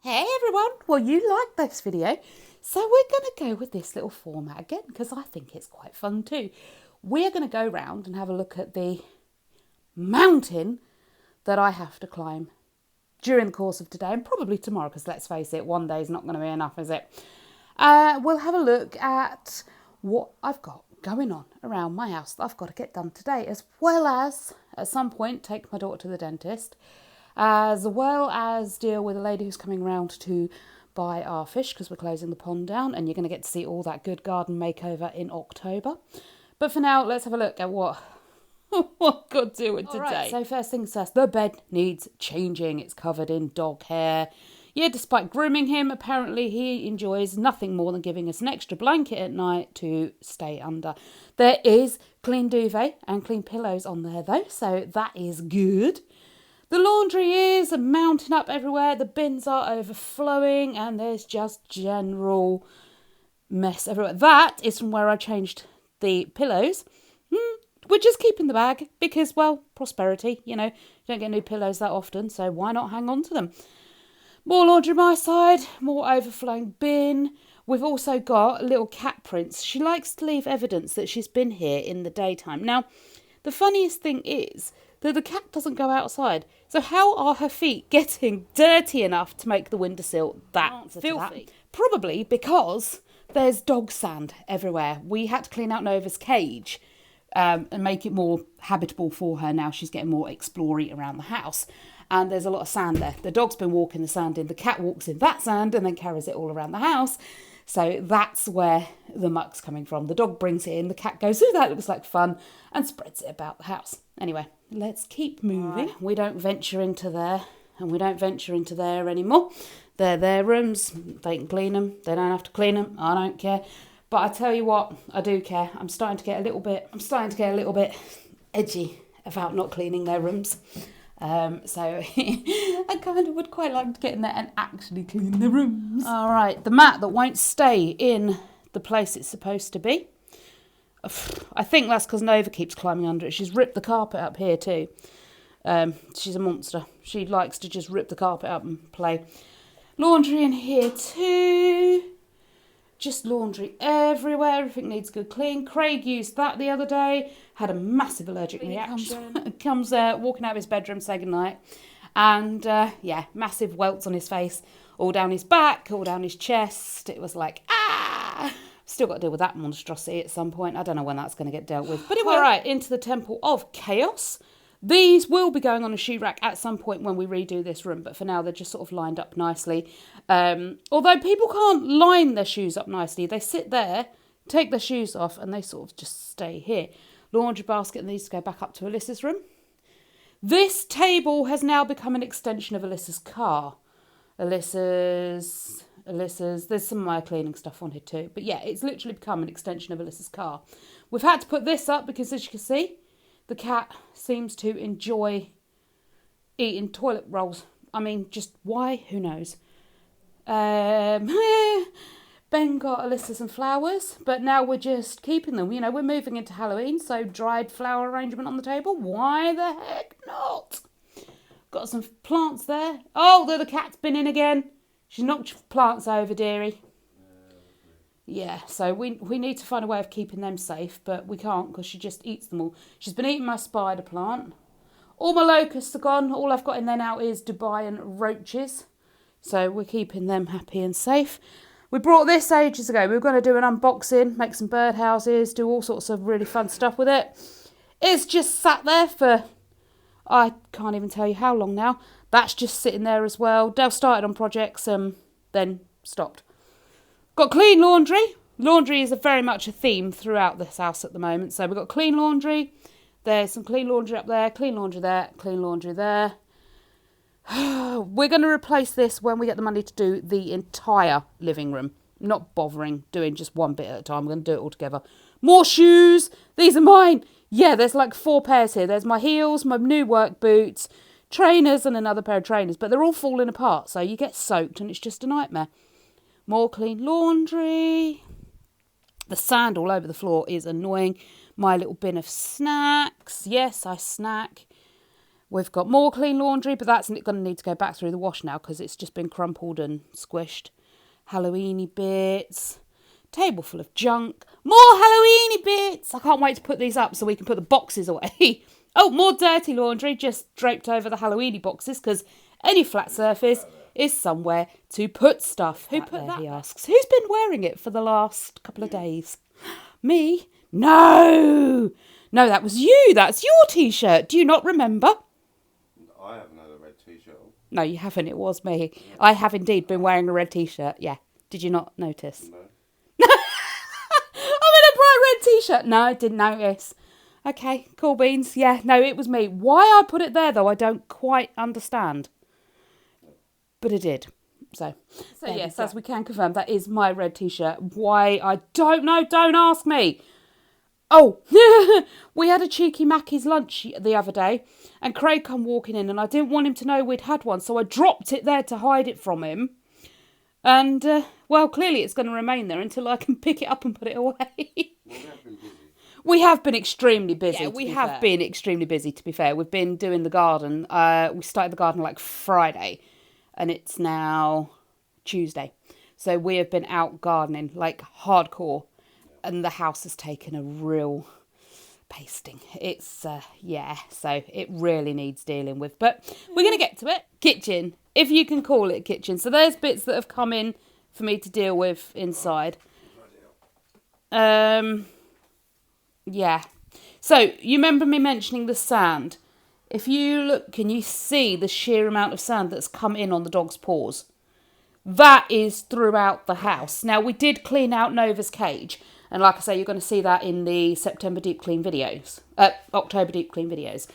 Hey everyone, well you liked this video, so we're going to go with this little format again because I think it's quite fun too. We're going to go round and have a look at the mountain that I have to climb during the course of today and probably tomorrow because let's face it, one day is not going to be enough, is it? We'll have a look at what I've got going on around my house that I've got to get done today, as well as at some point take my daughter to the dentist, as well as deal with a lady who's coming round to buy our fish because we're closing the pond down, and you're going to get to see all that good garden makeover in October. But for now, let's have a look at what I've got to do with today. Right, so first things first, the bed needs changing. It's covered in dog hair. Yeah, despite grooming him, apparently he enjoys nothing more than giving us an extra blanket at night to stay under. There is clean duvet and clean pillows on there though, so that is good. The laundry is mounting up everywhere, the bins are overflowing, and there's just general mess everywhere. That is from where I changed the pillows. We're just keeping the bag because, well, prosperity, you don't get new pillows that often, so why not hang on to them? More laundry my side, more overflowing bin. We've also got little cat prints. She likes to leave evidence that she's been here in the daytime. Now, the funniest thing is that the cat doesn't go outside. So how are her feet getting dirty enough to make the windowsill that filthy? Probably because there's dog sand everywhere. We had to clean out Nova's cage and make it more habitable for her. Now she's getting more explory around the house. And there's a lot of sand there. The dog's been walking the sand in. The cat walks in that sand and then carries it all around the house. So that's where the muck's coming from. The dog brings it in. The cat goes, "Ooh, that looks like fun," and spreads it about the house. Anyway, let's keep moving. Right. We don't venture into there, and we don't venture into there anymore. They're their rooms. They can clean them. They don't have to clean them. I don't care. But I tell you what, I do care. I'm starting to get a little bit edgy about not cleaning their rooms. So I kind of would quite like to get in there and actually clean the rooms. All right, the mat that won't stay in the place it's supposed to be. I think that's because Nova keeps climbing under it. She's ripped the carpet up here too. She's a monster. She likes to just rip the carpet up and play. Laundry in here too. Just laundry everywhere. Everything needs a good clean. Craig used that the other day. Had a massive allergic reaction. Comes walking out of his bedroom, say goodnight. And massive welts on his face. All down his back, all down his chest. It was like, ah! Still got to deal with that monstrosity at some point. I don't know when that's going to get dealt with. But anyway, right, into the Temple of Chaos. These will be going on a shoe rack at some point when we redo this room, but for now they're just sort of lined up nicely. Although people can't line their shoes up nicely. They sit there, take their shoes off, and they sort of just stay here. Laundry basket needs to go back up to Alyssa's room. This table has now become an extension of Alyssa's car. Alyssa's, there's some of my cleaning stuff on here too. But yeah, it's literally become an extension of Alyssa's car. We've had to put this up because, as you can see, the cat seems to enjoy eating toilet rolls. I mean, just why? Who knows? Ben got Alyssa some flowers, but now we're just keeping them. We're moving into Halloween, so dried flower arrangement on the table. Why the heck not? Got some plants there. Oh, the cat's been in again. She's knocked plants over, dearie. Yeah, so we need to find a way of keeping them safe, but we can't because she just eats them all. She's been eating my spider plant. All my locusts are gone. All I've got in there now is Dubai and roaches. So we're keeping them happy and safe. We brought this ages ago. We were going to do an unboxing, make some birdhouses, do all sorts of really fun stuff with it. It's just sat there for, I can't even tell you how long now. That's just sitting there as well. Dale started on projects, then stopped. Got clean laundry. Laundry is very much a theme throughout this house at the moment. So we've got clean laundry. There's some clean laundry up there, clean laundry there, clean laundry there. We're going to replace this when we get the money to do the entire living room. Not bothering doing just one bit at a time. We're going to do it all together. More shoes. These are mine. Yeah, there's like 4 pairs here. There's my heels, my new work boots, trainers and another pair of trainers. But they're all falling apart. So you get soaked and it's just a nightmare. More clean laundry. The sand all over the floor is annoying. My little bin of snacks. Yes, I snack. We've got more clean laundry, but that's going to need to go back through the wash now because it's just been crumpled and squished. Halloweeny bits. Table full of junk. More Halloweeny bits. I can't wait to put these up so we can put the boxes away. Oh, more dirty laundry just draped over the Halloweeny boxes because any flat surface is somewhere to put stuff. Who put that? He asks. Who's been wearing it for the last couple of days? Me? No, that was you. That's your T-shirt. Do you not remember? I haven't had a red T-shirt on. No, you haven't. It was me. Yeah. I have indeed been wearing a red T-shirt. Yeah. Did you not notice? No. I'm in a bright red T-shirt. No, I didn't notice. Okay, cool beans. Yeah, no, it was me. Why I put it there, though, I don't quite understand. But it did. So yes, as we can confirm, that is my red T-shirt. Why, I don't know. Don't ask me. Oh, we had a cheeky Mackey's lunch the other day, and Craig come walking in, and I didn't want him to know we'd had one, so I dropped it there to hide it from him. And, well, clearly it's going to remain there until I can pick it up and put it away. We have been extremely busy. Yeah, we have been extremely busy, to be fair. We've been doing the garden. We started the garden like Friday, and it's now Tuesday. So we have been out gardening like hardcore, and the house has taken a real pasting. It's, so it really needs dealing with. But we're going to get to it. Kitchen, if you can call it kitchen. So there's bits that have come in for me to deal with inside. Yeah. So, you remember me mentioning the sand? If you look, can you see the sheer amount of sand that's come in on the dog's paws? That is throughout the house. Now, we did clean out Nova's cage. And like I say, you're going to see that in the September deep clean videos. October deep clean videos.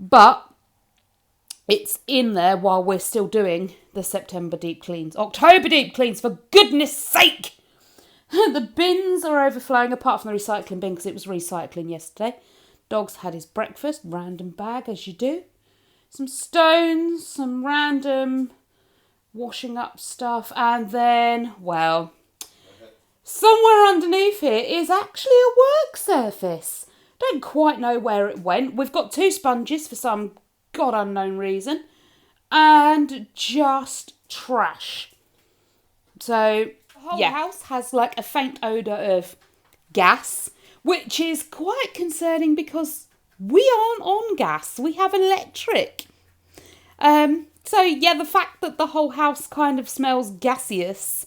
But it's in there while we're still doing the September deep cleans. October deep cleans, for goodness sake! The bins are overflowing, apart from the recycling bin, because it was recycling yesterday. Dog's had his breakfast, random bag, as you do. Some stones, some random washing up stuff, and then, well, somewhere underneath here is actually a work surface. Don't quite know where it went. We've got 2 sponges for some god unknown reason, and just trash. So the whole house has like a faint odour of gas, which is quite concerning because we aren't on gas, we have electric. So yeah, the fact that the whole house kind of smells gaseous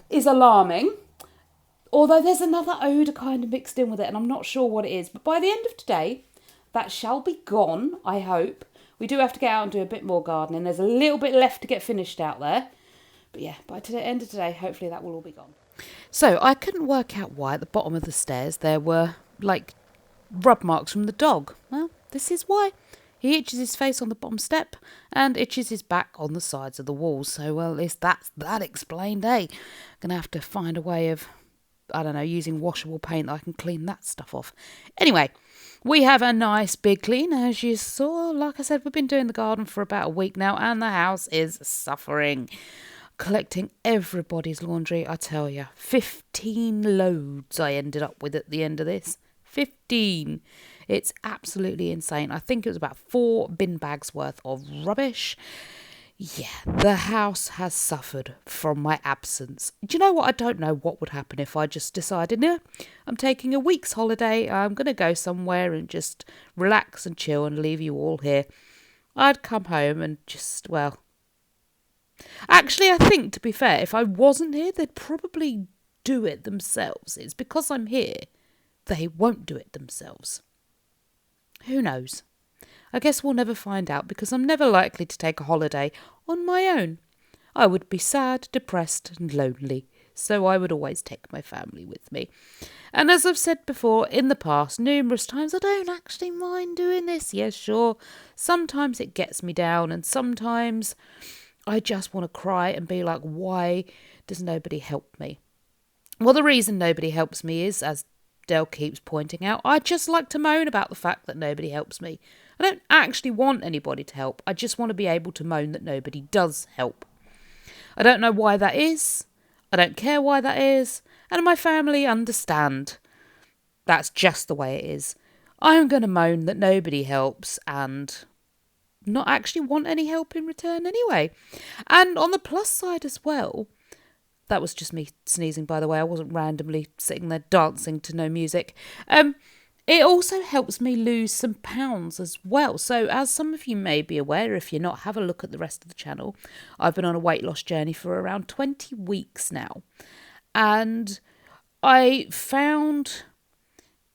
is alarming. Although there's another odour kind of mixed in with it, and I'm not sure what it is. But by the end of today, that shall be gone, I hope. We do have to get out and do a bit more gardening. There's a little bit left to get finished out there. But yeah, by the end of today, hopefully that will all be gone. So I couldn't work out why at the bottom of the stairs there were, like, rub marks from the dog. Well, this is why. He itches his face on the bottom step and itches his back on the sides of the walls. So, well, at least that's that explained, eh? Gonna have to find a way of, I don't know, using washable paint that I can clean that stuff off. Anyway, we have a nice big clean, as you saw. Like I said, we've been doing the garden for about a week now, and the house is suffering. Collecting everybody's laundry, I tell you. 15 loads I ended up with at the end of this. 15. It's absolutely insane. I think it was about 4 bin bags worth of rubbish. Yeah, the house has suffered from my absence. Do you know what? I don't know what would happen if I just decided, no, I'm taking a week's holiday. I'm going to go somewhere and just relax and chill and leave you all here. I'd come home and just, well, actually, I think, to be fair, if I wasn't here, they'd probably do it themselves. It's because I'm here, they won't do it themselves. Who knows? I guess we'll never find out because I'm never likely to take a holiday on my own. I would be sad, depressed and lonely, so I would always take my family with me. And as I've said before in the past numerous times, I don't actually mind doing this. Yes, sure, sometimes it gets me down and sometimes I just want to cry and be like, why does nobody help me? Well, the reason nobody helps me is, as Del keeps pointing out, I just like to moan about the fact that nobody helps me. I don't actually want anybody to help. I just want to be able to moan that nobody does help. I don't know why that is. I don't care why that is. And my family understand. That's just the way it is. I'm going to moan that nobody helps and not actually want any help in return anyway. And on the plus side as well, that was just me sneezing, by the way. I wasn't randomly sitting there dancing to no music. It also helps me lose some pounds as well. So as some of you may be aware, if you're not, have a look at the rest of the channel. I've been on a weight loss journey for around 20 weeks now. And I found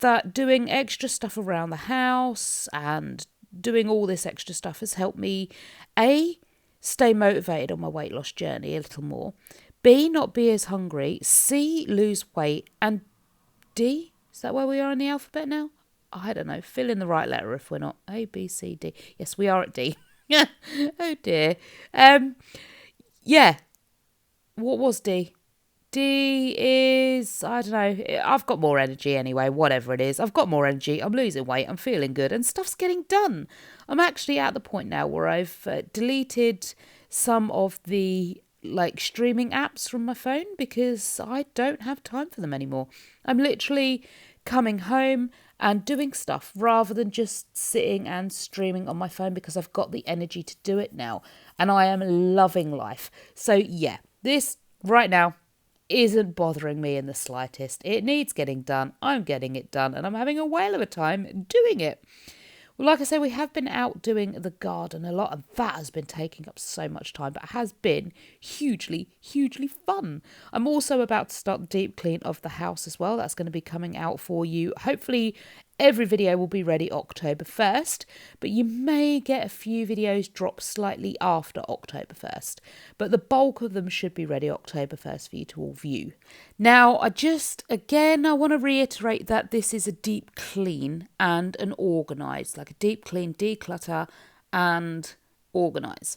that doing extra stuff around the house and doing all this extra stuff has helped me, A, stay motivated on my weight loss journey a little more, B, not be as hungry, C, lose weight, and D, is that where we are in the alphabet now? I don't know, fill in the right letter if we're not. A, B, C, D. Yes, we are at D. Oh dear. Yeah, what was D? D is, I don't know, I've got more energy anyway, whatever it is. I've got more energy, I'm losing weight, I'm feeling good, and stuff's getting done. I'm actually at the point now where I've deleted some of the streaming apps from my phone because I don't have time for them anymore. I'm literally coming home and doing stuff rather than just sitting and streaming on my phone because I've got the energy to do it now. And I am loving life. So yeah, this right now isn't bothering me in the slightest. It needs getting done. I'm getting it done and I'm having a whale of a time doing it. Well, like I say, we have been out doing the garden a lot and that has been taking up so much time, but it has been hugely, hugely fun. I'm also about to start the deep clean of the house as well. That's going to be coming out for you. Hopefully every video will be ready October 1st, but you may get a few videos drop slightly after October 1st. But the bulk of them should be ready October 1st for you to all view. Now, I want to reiterate that this is a deep clean and an organise, like a deep clean, declutter and organise.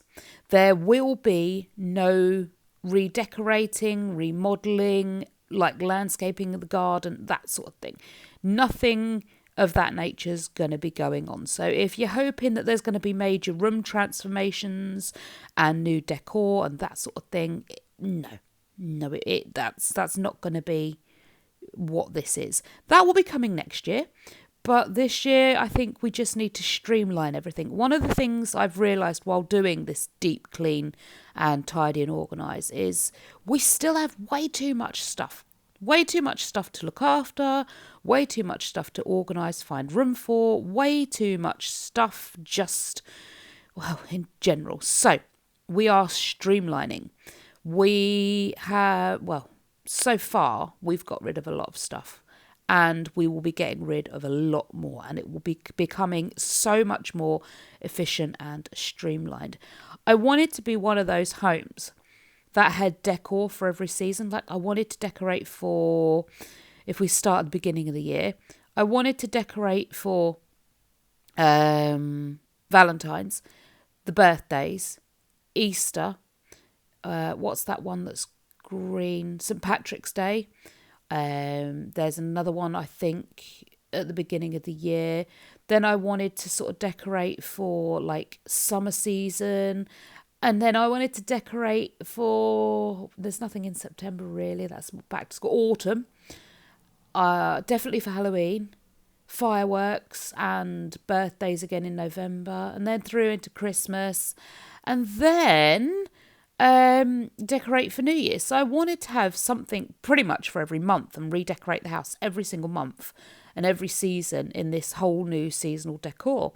There will be no redecorating, remodelling, like landscaping of the garden, that sort of thing. Nothing of that nature's going to be going on. So if you're hoping that there's going to be major room transformations and new decor and that sort of thing, that's not going to be what this is. That will be coming next year. But this year, I think we just need to streamline everything. One of the things I've realised while doing this deep clean and tidy and organise is we still have way too much stuff. Way too much stuff to look after, way too much stuff to organise, find room for, way too much stuff in general. So we are streamlining. So far we've got rid of a lot of stuff and we will be getting rid of a lot more and it will be becoming so much more efficient and streamlined. I wanted to be one of those homes that had decor for every season. Like I wanted to decorate for, if we start at the beginning of the year, I wanted to decorate for Valentine's, the birthdays, Easter, what's that one that's green? St. Patrick's Day. There's another one, I think, at the beginning of the year. Then I wanted to sort of decorate for like summer season. And then I wanted to decorate for, there's nothing in September really, that's back to school, autumn. Definitely for Halloween, fireworks and birthdays again in November. And then through into Christmas. And then decorate for New Year. So I wanted to have something pretty much for every month and redecorate the house every single month and every season in this whole new seasonal decor.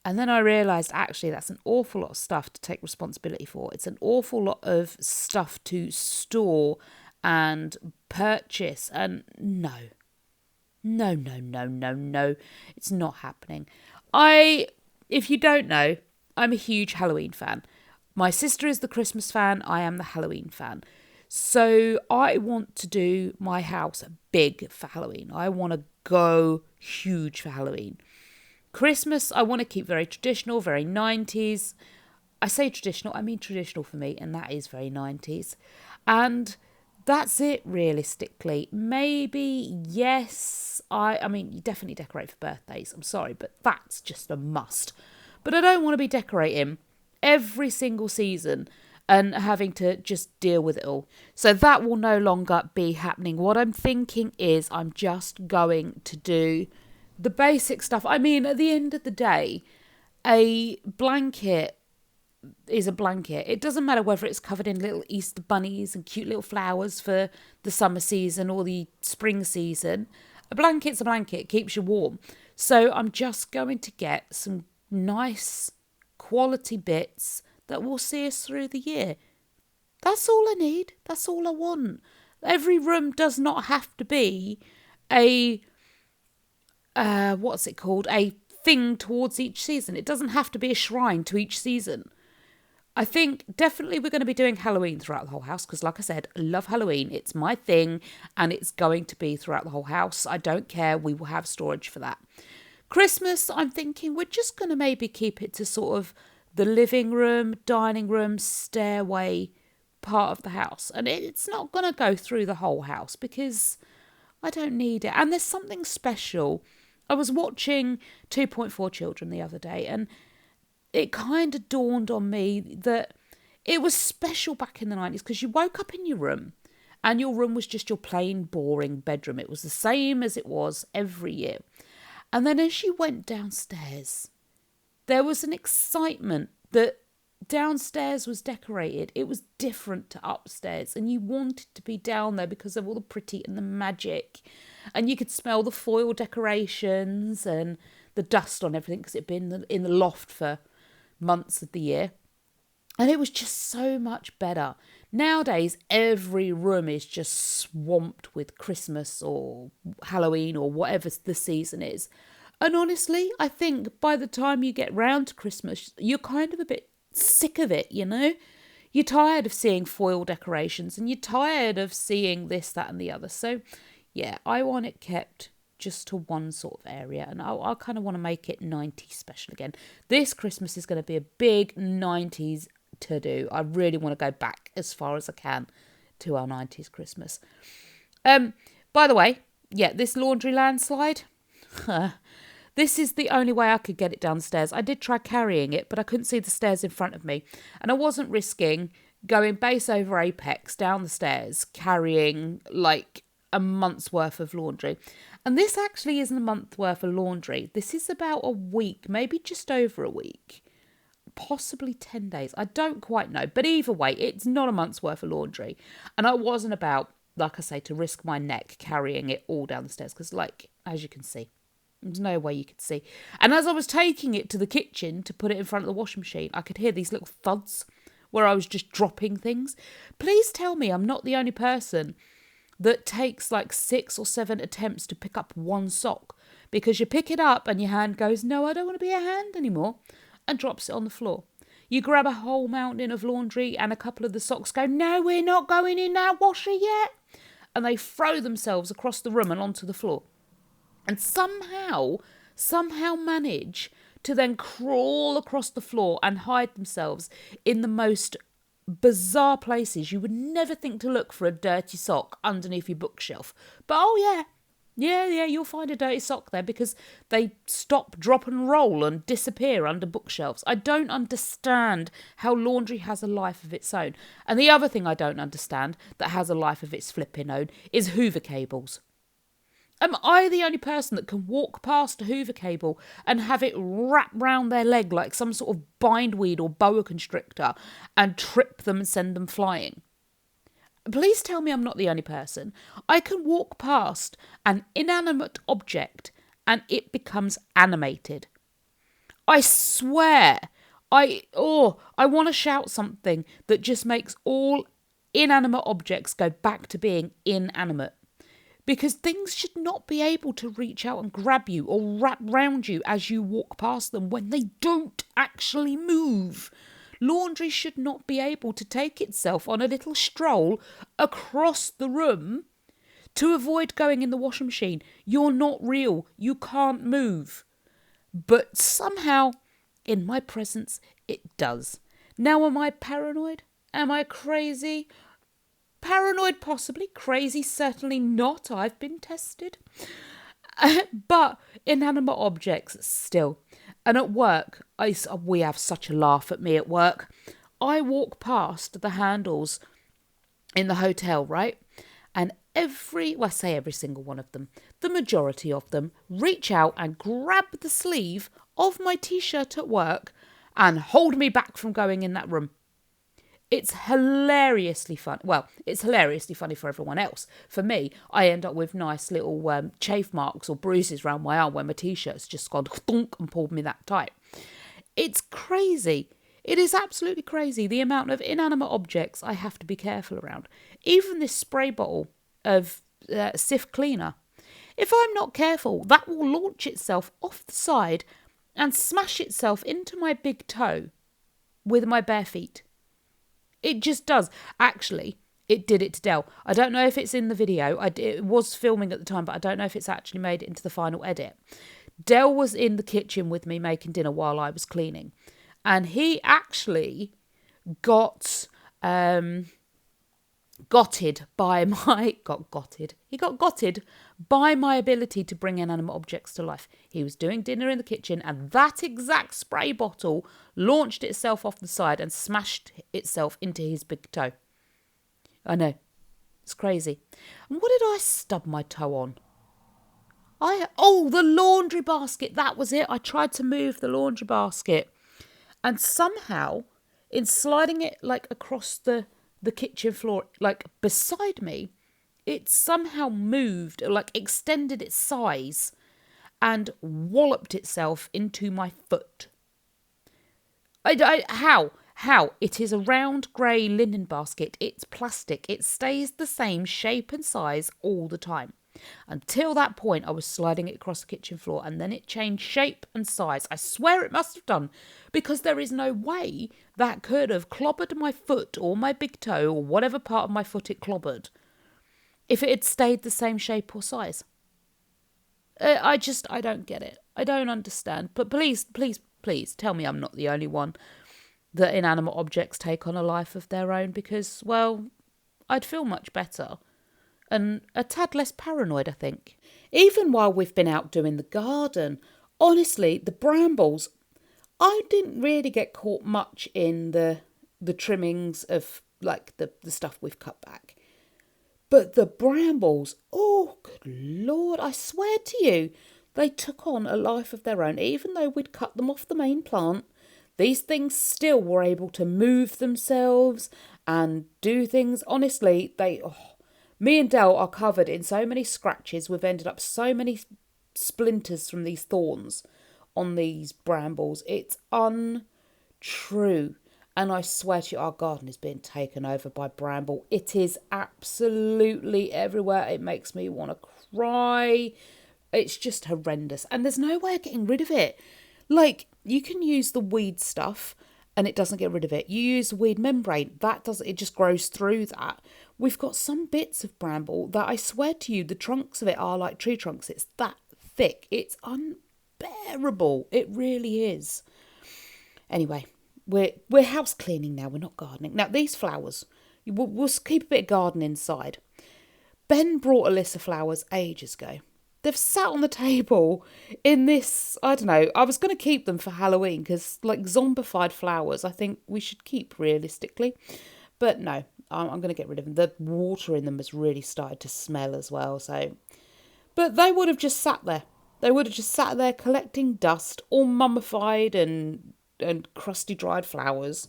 And then I realised actually that's an awful lot of stuff to take responsibility for. It's an awful lot of stuff to store and purchase. And no, it's not happening. If you don't know, I'm a huge Halloween fan. My sister is the Christmas fan. I am the Halloween fan. So I want to do my house big for Halloween. I want to go huge for Halloween. Christmas, I want to keep very traditional, very 90s. I say traditional, I mean traditional for me, and that is very 90s. And that's it, realistically. Maybe, yes, I mean, you definitely decorate for birthdays. I'm sorry, but that's just a must. But I don't want to be decorating every single season and having to just deal with it all. So that will no longer be happening. What I'm thinking is I'm just going to do the basic stuff. I mean, at the end of the day, a blanket is a blanket. It doesn't matter whether it's covered in little Easter bunnies and cute little flowers for the summer season or the spring season. A blanket's a blanket. It keeps you warm. So I'm just going to get some nice quality bits that will see us through the year. That's all I need. That's all I want. Every room does not have to be a, what's it called? A thing towards each season. It doesn't have to be a shrine to each season. I think definitely we're going to be doing Halloween throughout the whole house because, like I said, I love Halloween. It's my thing and it's going to be throughout the whole house. I don't care. We will have storage for that. Christmas, I'm thinking we're just going to maybe keep it to sort of the living room, dining room, stairway part of the house. And it's not going to go through the whole house because I don't need it. And there's something special. I was watching 2.4 Children the other day and it kind of dawned on me that it was special back in the 90s because you woke up in your room and your room was just your plain, boring bedroom. It was the same as it was every year. And then as you went downstairs, there was an excitement that downstairs was decorated. It was different to upstairs and you wanted to be down there because of all the pretty and the magic. And you could smell the foil decorations and the dust on everything because it'd been in the loft for months of the year. And it was just so much better. Nowadays, every room is just swamped with Christmas or Halloween or whatever the season is. And honestly, I think by the time you get round to Christmas, you're kind of a bit sick of it, you know? You're tired of seeing foil decorations and you're tired of seeing this, that and the other. So, yeah, I want it kept just to one sort of area, and I kind of want to make it 90s special again. This Christmas is going to be a big 90s to do. I really want to go back as far as I can to our 90s Christmas. By the way, yeah, this laundry landslide, this is the only way I could get it downstairs. I did try carrying it, but I couldn't see the stairs in front of me, and I wasn't risking going base over apex down the stairs carrying like a month's worth of laundry. And this actually isn't a month's worth of laundry. This is about a week, maybe just over a week, possibly 10 days. I don't quite know. But either way, it's not a month's worth of laundry. And I wasn't about, like I say, to risk my neck carrying it all down the stairs. Because, like, as you can see, there's no way you could see. And as I was taking it to the kitchen to put it in front of the washing machine, I could hear these little thuds where I was just dropping things. Please tell me I'm not the only person that takes like 6 or 7 attempts to pick up one sock, because you pick it up and your hand goes, no, I don't want to be a hand anymore, and drops it on the floor. You grab a whole mountain of laundry and a couple of the socks go, no, we're not going in that washer yet. And they throw themselves across the room and onto the floor. And somehow manage to then crawl across the floor and hide themselves in the most bizarre places. You would never think to look for a dirty sock underneath your bookshelf. But oh yeah, you'll find a dirty sock there because they stop, drop and roll and disappear under bookshelves. I don't understand how laundry has a life of its own. And the other thing I don't understand that has a life of its flipping own is Hoover cables. Am I the only person that can walk past a Hoover cable and have it wrap round their leg like some sort of bindweed or boa constrictor and trip them and send them flying? Please tell me I'm not the only person. I can walk past an inanimate object and it becomes animated. I swear. I want to shout something that just makes all inanimate objects go back to being inanimate. Because things should not be able to reach out and grab you or wrap round you as you walk past them when they don't actually move. Laundry should not be able to take itself on a little stroll across the room to avoid going in the washing machine. You're not real. You can't move. But somehow, in my presence, it does. Now, am I paranoid? Am I crazy? Paranoid, possibly. Crazy, certainly not. I've been tested. But inanimate objects, still. And at work, we have such a laugh at me at work. I walk past the handles in the hotel, right? And every single one of them, the majority of them, reach out and grab the sleeve of my t-shirt at work and hold me back from going in that room. It's hilariously fun. Well, it's hilariously funny for everyone else. For me, I end up with nice little chafe marks or bruises around my arm where my t-shirt's just gone thunk and pulled me that tight. It's crazy. It is absolutely crazy the amount of inanimate objects I have to be careful around. Even this spray bottle of Sif cleaner. If I'm not careful, that will launch itself off the side and smash itself into my big toe with my bare feet. It just does. Actually, it did it to Dell. I don't know if it's in the video. It was filming at the time, but I don't know if it's actually made it into the final edit. Dell was in the kitchen with me making dinner while I was cleaning. And he actually got gotted by my he got gotted by my ability to bring inanimate objects to life. He was doing dinner in the kitchen and that exact spray bottle launched itself off the side and smashed itself into his big toe. I know, it's crazy. And what did I stub my toe on? The laundry basket, that was it. I tried to move the laundry basket and somehow in sliding it like across the kitchen floor, like beside me, it somehow moved, like extended its size and walloped itself into my foot. How? It is a round grey linen basket. It's plastic. It stays the same shape and size all the time. Until that point, I was sliding it across the kitchen floor and then it changed shape and size. I swear it must have done, because there is no way that could have clobbered my foot or my big toe or whatever part of my foot it clobbered if it had stayed the same shape or size. I don't get it. I don't understand. But please tell me I'm not the only one that inanimate objects take on a life of their own, because, well, I'd feel much better. And a tad less paranoid, I think. Even while we've been out doing the garden, honestly, the brambles, I didn't really get caught much in the trimmings of, like, the stuff we've cut back. But the brambles, oh, good Lord, I swear to you, they took on a life of their own. Even though we'd cut them off the main plant, these things still were able to move themselves and do things. Honestly, me and Dell are covered in so many scratches. We've ended up so many splinters from these thorns on these brambles. It's untrue. And I swear to you, our garden is being taken over by bramble. It is absolutely everywhere. It makes me want to cry. It's just horrendous. And there's no way of getting rid of it. Like, you can use the weed stuff and it doesn't get rid of it. You use weed membrane, it just grows through that. We've got some bits of bramble that I swear to you, the trunks of it are like tree trunks. It's that thick. It's unbearable. It really is. Anyway, we're house cleaning now. We're not gardening. Now, these flowers, we'll keep a bit of garden inside. Ben brought a list of flowers ages ago. They've sat on the table in this, I don't know, I was going to keep them for Halloween because, like, zombified flowers, I think we should keep realistically. But no, I'm going to get rid of them. The water in them has really started to smell as well. But they would have just sat there. They would have just sat there collecting dust, all mummified and crusty dried flowers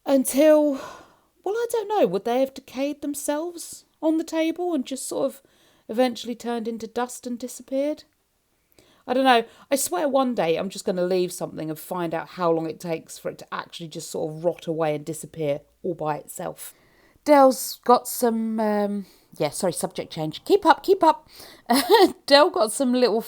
until, well, I don't know, would they have decayed themselves on the table and just sort of eventually turned into dust and disappeared? I don't know. I swear one day I'm just going to leave something and find out how long it takes for it to actually just sort of rot away and disappear all by itself. Dell's got some, subject change. Keep up. Dell got some little,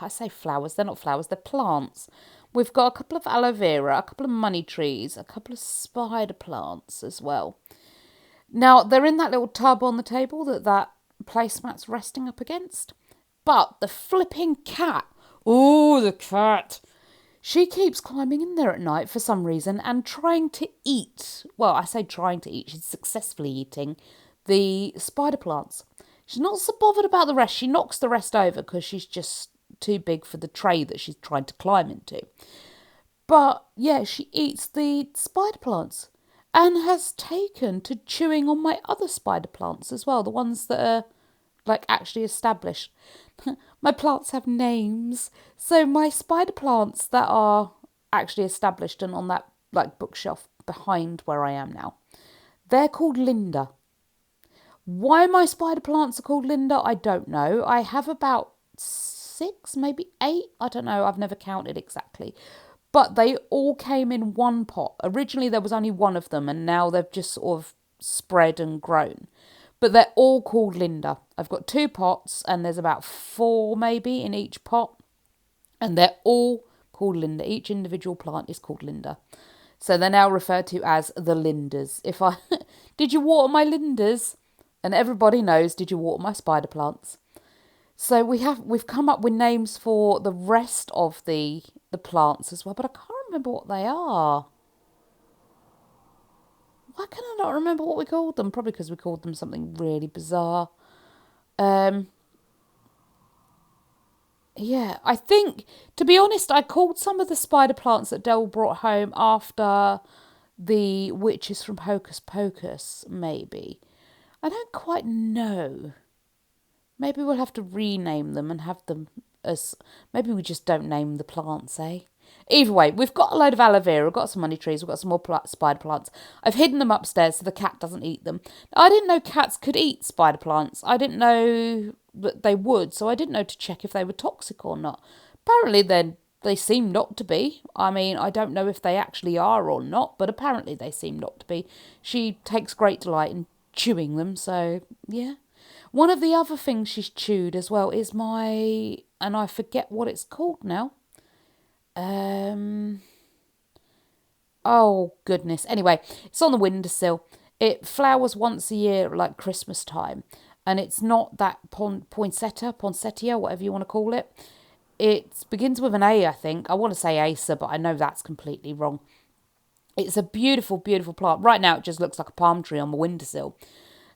I say flowers, they're not flowers, they're plants. We've got a couple of aloe vera, a couple of money trees, a couple of spider plants as well. Now, they're in that little tub on the table that placemat's resting up against. But the flipping cat, the cat, she keeps climbing in there at night for some reason and trying to eat. Well, I say trying to eat, she's successfully eating the spider plants. She's not so bothered about the rest. She knocks the rest over because she's just too big for the tray that she's trying to climb into. But yeah, she eats the spider plants and has taken to chewing on my other spider plants as well, the ones that are like actually established. My plants have names. So my spider plants that are actually established and on that like bookshelf behind where I am now, they're called Linda. Why my spider plants are called Linda, I don't know. I have about 6, maybe 8. I don't know. I've never counted exactly. But they all came in one pot. Originally, there was only one of them, and now they've just sort of spread and grown. But they're all called Linda. I've got 2 pots, and there's about 4 maybe in each pot. And they're all called Linda. Each individual plant is called Linda. So they're now referred to as the Lindas. If I did you water my Lindas? And everybody knows, did you water my spider plants? So we've come up with names for the rest of the plants as well, but I can't remember what they are. Why can I not remember what we called them? Probably because we called them something really bizarre. Yeah, I think, to be honest, I called some of the spider plants that Dell brought home after the witches from Hocus Pocus, maybe. I don't quite know. Maybe we'll have to rename them and have them as... Maybe we just don't name the plants, eh? Either way, we've got a load of aloe vera, we've got some money trees, we've got some more spider plants. I've hidden them upstairs so the cat doesn't eat them. Now, I didn't know cats could eat spider plants. I didn't know that they would, so I didn't know to check if they were toxic or not. Apparently then they seem not to be. I mean, I don't know if they actually are or not, but apparently they seem not to be. She takes great delight in chewing them, so yeah. One of the other things she's chewed as well is my... And I forget what it's called now. Oh, goodness. Anyway, it's on the windowsill. It flowers once a year, like Christmas time. And it's not that poinsettia, whatever you want to call it. It begins with an A, I think. I want to say Acer, but I know that's completely wrong. It's a beautiful, beautiful plant. Right now, it just looks like a palm tree on the windowsill.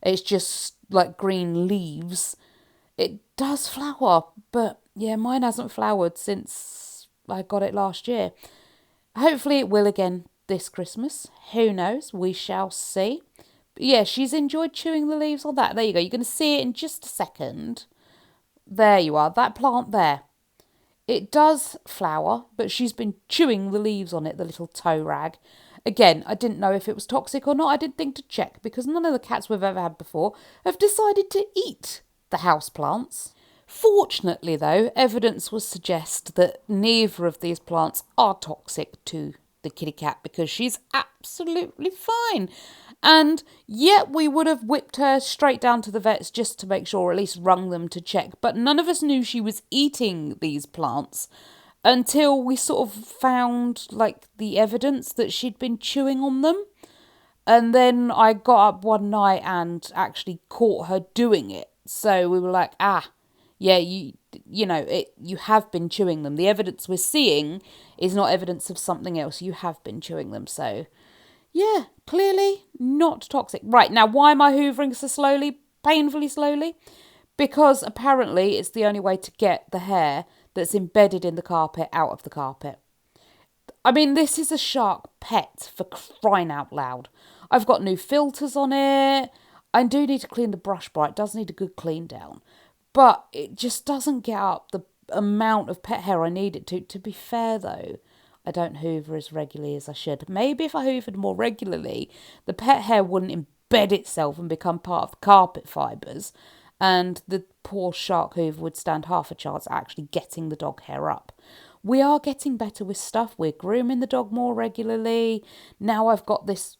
It's just like green leaves. It does flower, but yeah, mine hasn't flowered since I got it last year. Hopefully it will again this Christmas. Who knows? We shall see. But yeah, she's enjoyed chewing the leaves on that. There you go. You're going to see it in just a second. There you are. That plant there. It does flower, but she's been chewing the leaves on it, the little toe rag. Again, I didn't know if it was toxic or not. I didn't think to check because none of the cats we've ever had before have decided to eat the house plants. Fortunately, though, evidence would suggest that neither of these plants are toxic to the kitty cat because she's absolutely fine. And yet we would have whipped her straight down to the vets just to make sure, or at least rung them to check. But none of us knew she was eating these plants until we sort of found like the evidence that she'd been chewing on them. And then I got up one night and actually caught her doing it. So we were like, yeah, you have been chewing them. The evidence we're seeing is not evidence of something else. You have been chewing them. So yeah, clearly not toxic. Right, now why am I hoovering so slowly, painfully slowly? Because apparently it's the only way to get the hair that's embedded in the carpet out of the carpet. I mean, this is a shark pet, for crying out loud. I've got new filters on it. I do need to clean the brush bar. It does need a good clean down. But it just doesn't get up the amount of pet hair I need it to. To be fair, though, I don't hoover as regularly as I should. Maybe if I hoovered more regularly, the pet hair wouldn't embed itself and become part of the carpet fibres. And the poor shark hoover would stand half a chance at actually getting the dog hair up. We are getting better with stuff. We're grooming the dog more regularly. Now I've got this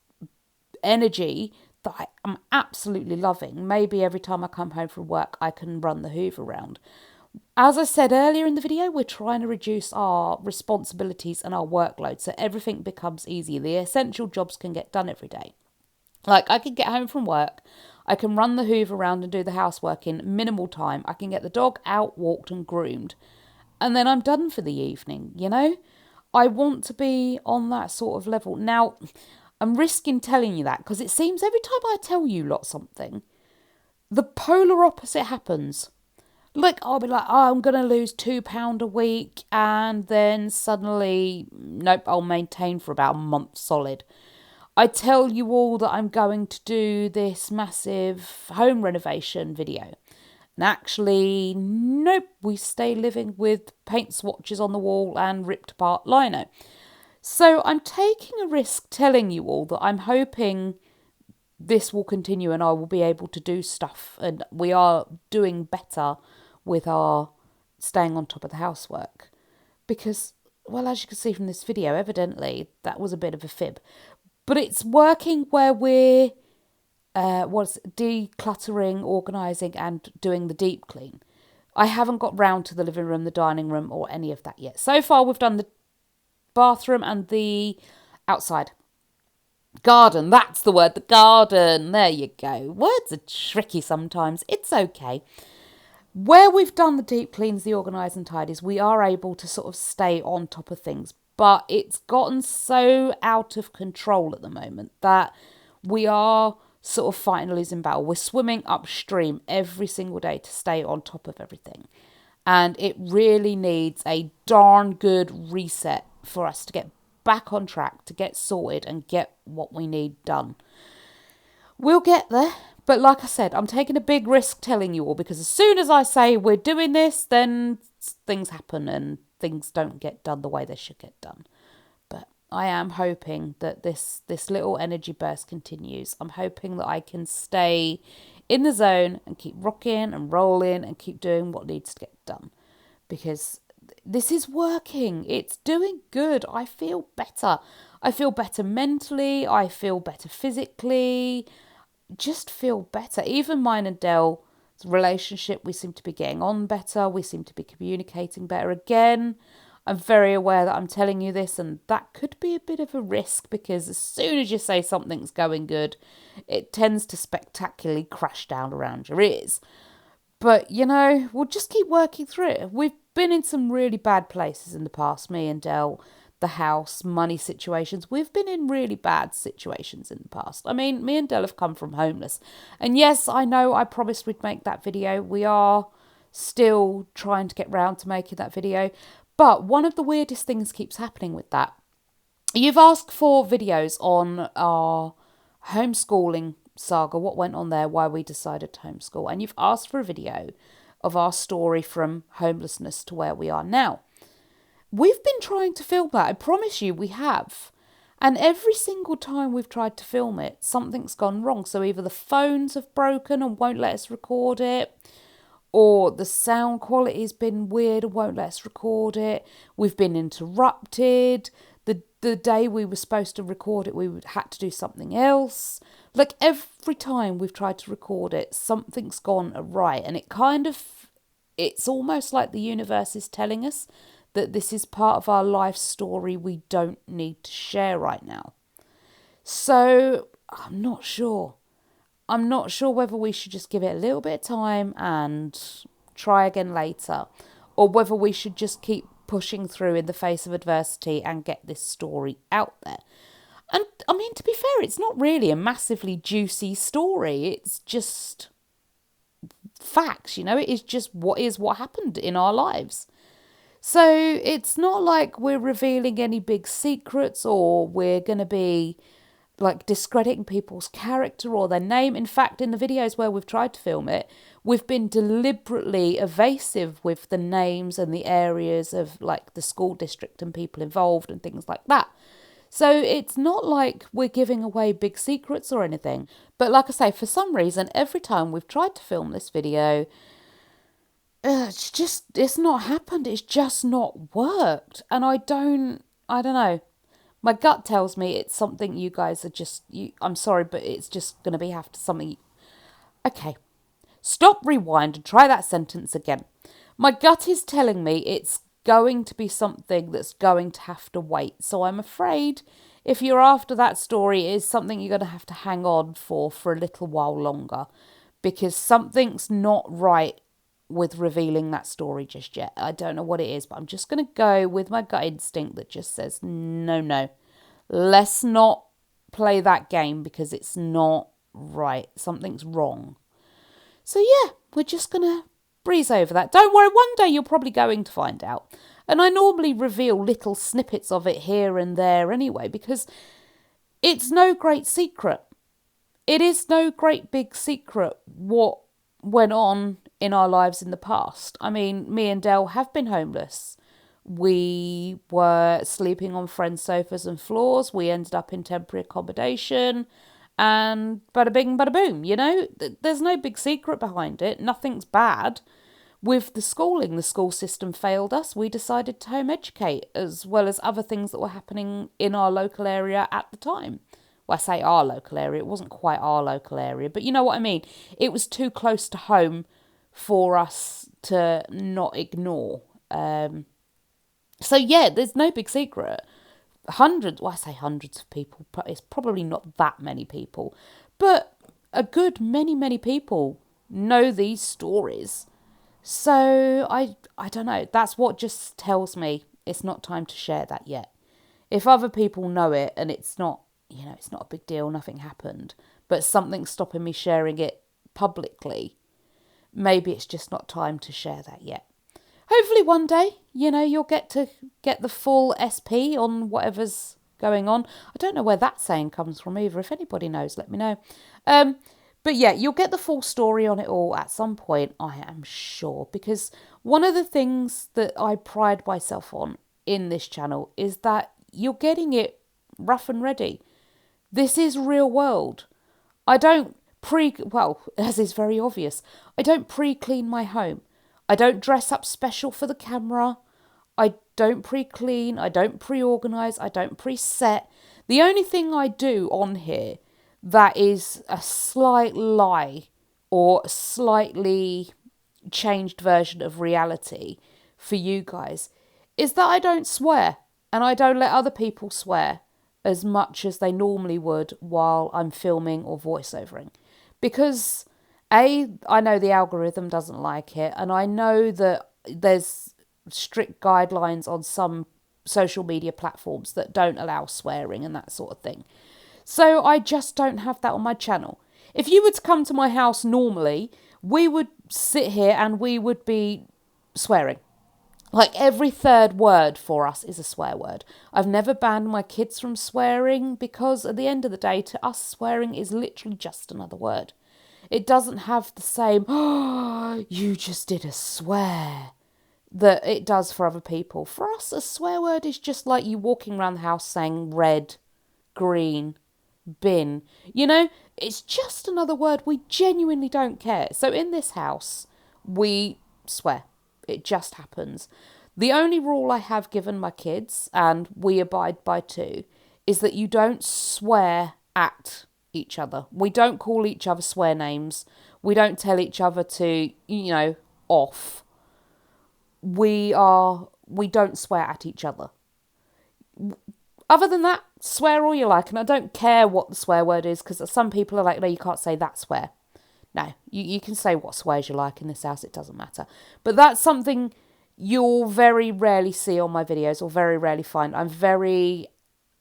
energy that I am absolutely loving. Maybe every time I come home from work, I can run the hoover around. As I said earlier in the video, we're trying to reduce our responsibilities and our workload so everything becomes easier. The essential jobs can get done every day. Like, I can get home from work, I can run the hoover around and do the housework in minimal time. I can get the dog out, walked and groomed. And then I'm done for the evening, you know? I want to be on that sort of level. Now, I'm risking telling you that because it seems every time I tell you lot something, the polar opposite happens. Like, I'll be like, I'm going to lose £2 a week. And then suddenly, nope, I'll maintain for about a month solid. I tell you all that I'm going to do this massive home renovation video. And actually, nope, we stay living with paint swatches on the wall and ripped apart lino. So I'm taking a risk telling you all that I'm hoping this will continue and I will be able to do stuff, and we are doing better with our staying on top of the housework. Because, well, as you can see from this video, evidently that was a bit of a fib. But it's working where we're decluttering, organising and doing the deep clean. I haven't got round to the living room, the dining room or any of that yet. So far we've done the bathroom and the outside. Garden, that's the word, the garden. There you go. Words are tricky sometimes. It's okay. Where we've done the deep cleans, the organise and tidies, we are able to sort of stay on top of things. But it's gotten so out of control at the moment that we are sort of fighting a losing battle. We're swimming upstream every single day to stay on top of everything. And it really needs a darn good reset for us to get back on track, to get sorted and get what we need done. We'll get there. But like I said, I'm taking a big risk telling you all, because as soon as I say we're doing this, then things happen and things don't get done the way they should get done. But I am hoping that this little energy burst continues. I'm hoping that I can stay in the zone and keep rocking and rolling and keep doing what needs to get done. Because this is working. It's doing good. I feel better. I feel better mentally. I feel better physically. Just feel better. Even mine and Dell's relationship, we seem to be getting on better. We seem to be communicating better again. I'm very aware that I'm telling you this, and that could be a bit of a risk, because as soon as you say something's going good, it tends to spectacularly crash down around your ears. But, you know, we'll just keep working through it. We've been in some really bad places in the past, me and Dell, the house, money situations. We've been in really bad situations in the past. I mean, me and Dell have come from homeless. And yes, I know I promised we'd make that video. We are still trying to get round to making that video. But one of the weirdest things keeps happening with that. You've asked for videos on our homeschooling saga, what went on there, why we decided to homeschool. And you've asked for a video of our story from homelessness to where we are now. We've been trying to film that. I promise you we have. And every single time we've tried to film it, something's gone wrong. So either the phones have broken and won't let us record it, or the sound quality's been weird and won't let us record it. We've been interrupted. The day we were supposed to record it, we had to do something else. Like every time we've tried to record it, something's gone awry. And it's almost like the universe is telling us that this is part of our life story we don't need to share right now. So I'm not sure. I'm not sure whether we should just give it a little bit of time and try again later, or whether we should just keep pushing through in the face of adversity and get this story out there. And I mean, to be fair, it's not really a massively juicy story. It's just facts, you know. It is just what happened in our lives. So it's not like we're revealing any big secrets, or we're going to be like discrediting people's character or their name. In fact, in the videos where we've tried to film it, we've been deliberately evasive with the names and the areas of like the school district and people involved and things like that. So it's not like we're giving away big secrets or anything. But like I say, for some reason, every time we've tried to film this video, it's not happened. It's just not worked. And I don't know. My gut tells me it's something you guys are I'm sorry, but it's just going to be something. Okay. Stop, rewind and try that sentence again. My gut is telling me it's going to be something that's going to have to wait. So I'm afraid if you're after that story, it is something you're going to have to hang on for a little while longer, because something's not right with revealing that story just yet. I don't know what it is, but I'm just going to go with my gut instinct that just says, no, let's not play that game, because it's not right. Something's wrong. So yeah, we're just going to breeze over that. Don't worry, one day you're probably going to find out. And I normally reveal little snippets of it here and there anyway, because it's no great secret. It is no great big secret what went on in our lives in the past. I mean, me and Dell have been homeless. We were sleeping on friends' sofas and floors. We ended up in temporary accommodation. And bada bing, bada boom, you know? There's no big secret behind it. Nothing's bad. With the schooling, the school system failed us. We decided to home educate, as well as other things that were happening in our local area at the time. Well, I say our local area. It wasn't quite our local area, but you know what I mean. It was too close to home for us to not ignore. So yeah, there's no big secret. Hundreds, well, I say hundreds of people, but it's probably not that many people. But a good many people know these stories. So I don't know. That's what just tells me it's not time to share that yet. If other people know it and it's not, it's not a big deal, nothing happened, but something's stopping me sharing it publicly, maybe it's just not time to share that yet. Hopefully one day, you'll get to get the full SP on whatever's going on. I don't know where that saying comes from either. If anybody knows, let me know. But yeah, you'll get the full story on it all at some point, I am sure. Because one of the things that I pride myself on in this channel is that you're getting it rough and ready. This is real world. I don't as is very obvious, I don't pre-clean my home. I don't dress up special for the camera. I don't pre-clean. I don't pre-organise. I don't pre-set. The only thing I do on here that is a slight lie or a slightly changed version of reality for you guys is that I don't swear and I don't let other people swear as much as they normally would while I'm filming or voiceovering. Because I know the algorithm doesn't like it, and I know that there's strict guidelines on some social media platforms that don't allow swearing and that sort of thing. So I just don't have that on my channel. If you were to come to my house normally, we would sit here and we would be swearing. Like every third word for us is a swear word. I've never banned my kids from swearing because at the end of the day, to us, swearing is literally just another word. It doesn't have the same, oh, you just did a swear, that it does for other people. For us, a swear word is just like you walking around the house saying red, green, bin. It's just another word. We genuinely don't care. So in this house, we swear. It just happens. The only rule I have given my kids, and we abide by too, is that you don't swear at each other. We don't call each other swear names. We don't tell each other to, off. We don't swear at each other. Other than that, swear all you like. And I don't care what the swear word is, because some people are like, no, you can't say that swear. No, you can say what swears you like in this house. It doesn't matter. But that's something you'll very rarely see on my videos, or very rarely find. I'm very,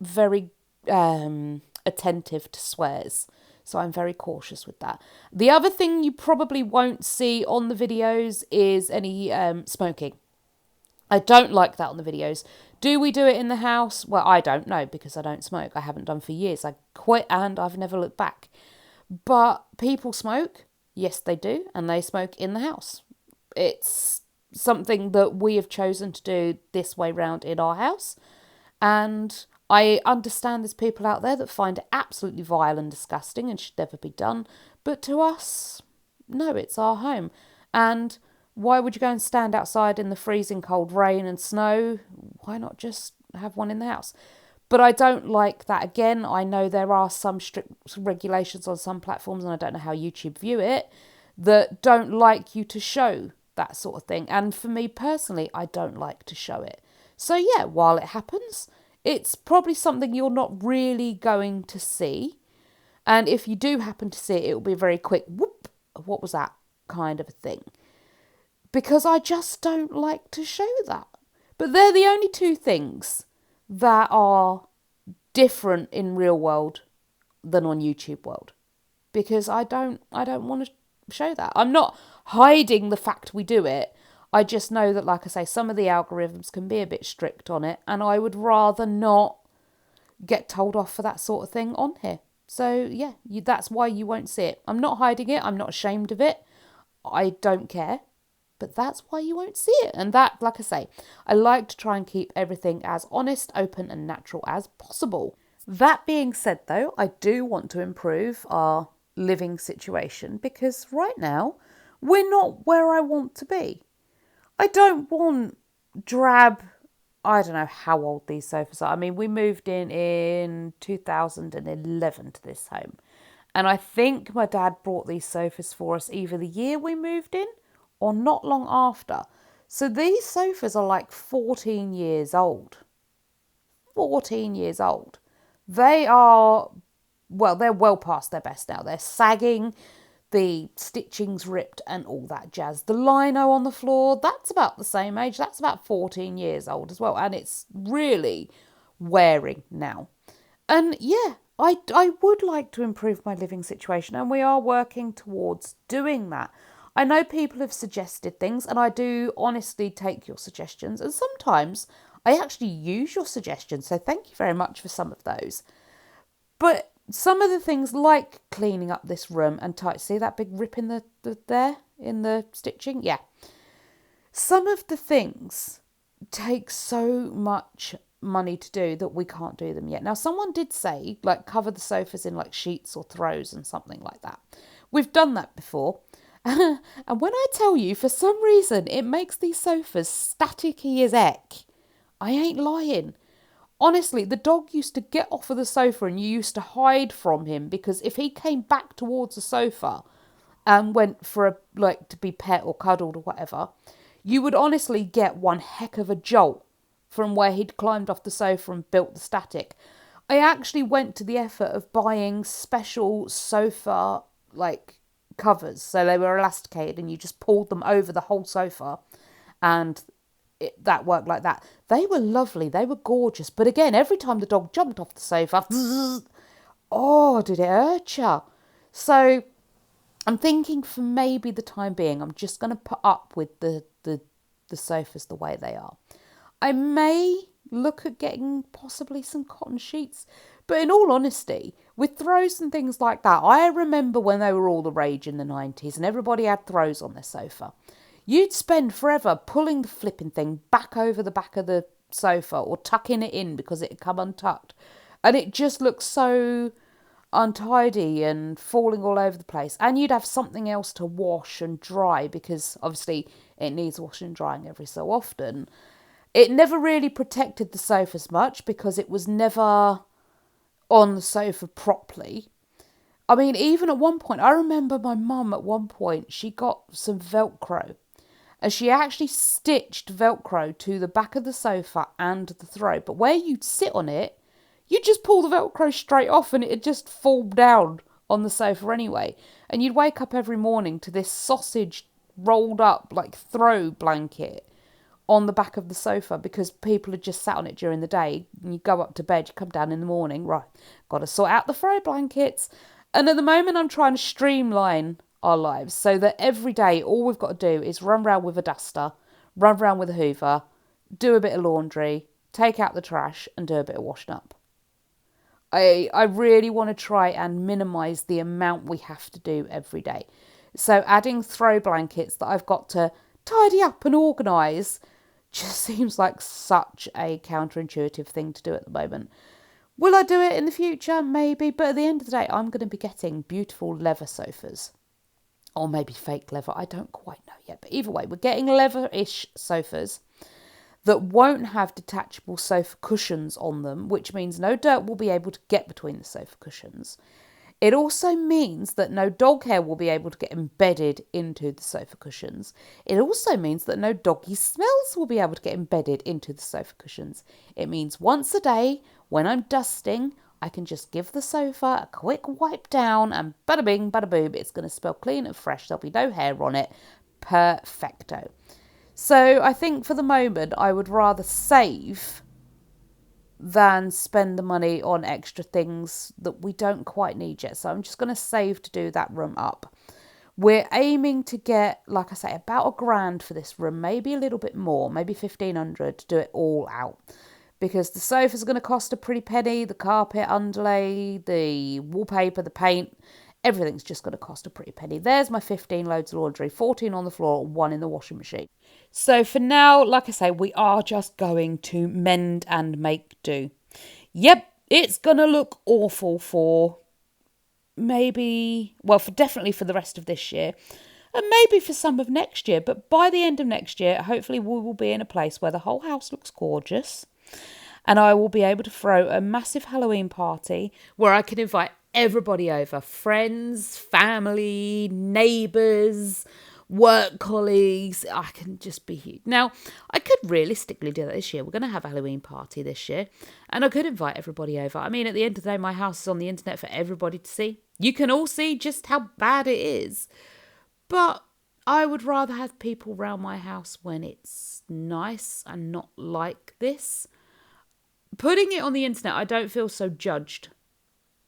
very attentive to swears. So I'm very cautious with that. The other thing you probably won't see on the videos is any smoking. I don't like that on the videos. Do we do it in the house? Well, I don't know, because I don't smoke. I haven't done for years. I quit and I've never looked back. But people smoke. Yes, they do. And they smoke in the house. It's something that we have chosen to do this way round in our house. And I understand there's people out there that find it absolutely vile and disgusting and should never be done. But to us, no, it's our home. And why would you go and stand outside in the freezing cold rain and snow? Why not just have one in the house? But I don't like that. Again, I know there are some strict regulations on some platforms, and I don't know how YouTube view it, that don't like you to show that sort of thing. And for me personally, I don't like to show it. So yeah, while it happens, it's probably something you're not really going to see. And if you do happen to see it, it will be a very quick whoop, what was that kind of a thing. Because I just don't like to show that. But they're the only two things that are different in real world than on YouTube world. Because I don't want to show that. I'm not hiding the fact we do it. I just know that, like I say, some of the algorithms can be a bit strict on it, and I would rather not get told off for that sort of thing on here. So yeah, that's why you won't see it. I'm not hiding it. I'm not ashamed of it. I don't care. But that's why you won't see it. And that, like I say, I like to try and keep everything as honest, open and natural as possible. That being said, though, I do want to improve our living situation because right now we're not where I want to be. I don't want drab, I don't know how old these sofas are. I mean, we moved in 2011 to this home. And I think my dad brought these sofas for us either the year we moved in or not long after. So these sofas are like 14 years old. 14 years old. They are, well, they're well past their best now. They're sagging, the stitching's ripped and all that jazz. The lino on the floor, that's about the same age. That's about 14 years old as well. And it's really wearing now. And yeah, I would like to improve my living situation, and we are working towards doing that. I know people have suggested things, and I do honestly take your suggestions, and sometimes I actually use your suggestions, so thank you very much for some of those. But some of the things like cleaning up this room and see that big rip in the there in the stitching? Yeah. Some of the things take so much money to do that we can't do them yet. Now, someone did say, like, cover the sofas in like sheets or throws and something like that. We've done that before. And when I tell you, for some reason, it makes these sofas staticky as heck, I ain't lying. Honestly, the dog used to get off of the sofa and you used to hide from him because if he came back towards the sofa and went for a, like, to be pet or cuddled or whatever, you would honestly get one heck of a jolt from where he'd climbed off the sofa and built the static. I actually went to the effort of buying special sofa, like, covers. So they were elasticated and you just pulled them over the whole sofa and that worked like that. They were lovely. They were gorgeous. But again, every time the dog jumped off the sofa, oh, did it hurt ya? So I'm thinking for maybe the time being, I'm just going to put up with the sofas the way they are. I may look at getting possibly some cotton sheets. But in all honesty, with throws and things like that, I remember when they were all the rage in the 90s and everybody had throws on their sofa. You'd spend forever pulling the flipping thing back over the back of the sofa or tucking it in because it had come untucked. And it just looked so untidy and falling all over the place. And you'd have something else to wash and dry because obviously it needs washing and drying every so often. It never really protected the sofa as much because it was never on the sofa properly. I mean, even at one point, I remember my mum at one point, she got some Velcro and she actually stitched Velcro to the back of the sofa and the throw. But where you'd sit on it, you'd just pull the Velcro straight off and it'd just fall down on the sofa anyway. And you'd wake up every morning to this sausage rolled up like throw blanket on the back of the sofa because people had just sat on it during the day. And you go up to bed, you come down in the morning, right, got to sort out the throw blankets. And at the moment I'm trying to streamline our lives so that every day all we've got to do is run around with a duster, run around with a hoover, do a bit of laundry, take out the trash and do a bit of washing up. I really want to try and minimise the amount we have to do every day. So adding throw blankets that I've got to tidy up and organise just seems like such a counterintuitive thing to do at the moment. Will I do it in the future? Maybe. But at the end of the day, I'm going to be getting beautiful leather sofas. Or maybe fake leather. I don't quite know yet. But either way, we're getting leather-ish sofas that won't have detachable sofa cushions on them, which means no dirt will be able to get between the sofa cushions. It also means that no dog hair will be able to get embedded into the sofa cushions. It also means that no doggy smells will be able to get embedded into the sofa cushions. It means once a day, when I'm dusting, I can just give the sofa a quick wipe down and bada bing, bada boom, it's going to smell clean and fresh. There'll be no hair on it. Perfecto. So I think for the moment, I would rather save than spend the money on extra things that we don't quite need yet. So I'm just going to save to do that room up. We're aiming to get, like I say, about £1,000 for this room, maybe a little bit more, maybe 1,500 to do it all out. Because the sofa's going to cost a pretty penny, the carpet underlay, the wallpaper, the paint, everything's just going to cost a pretty penny. There's my 15 loads of laundry, 14 on the floor, 1 in the washing machine. So for now, like I say, we are just going to mend and make do. Yep, it's going to look awful for definitely for the rest of this year. And maybe for some of next year. But by the end of next year, hopefully we will be in a place where the whole house looks gorgeous. And I will be able to throw a massive Halloween party where I can invite everybody over. Friends, family, neighbours, work colleagues. I can just be huge. Now, I could realistically do that this year. We're going to have a Halloween party this year. And I could invite everybody over. I mean, at the end of the day, my house is on the internet for everybody to see. You can all see just how bad it is. But I would rather have people around my house when it's nice and not like this. Putting it on the internet, I don't feel so judged.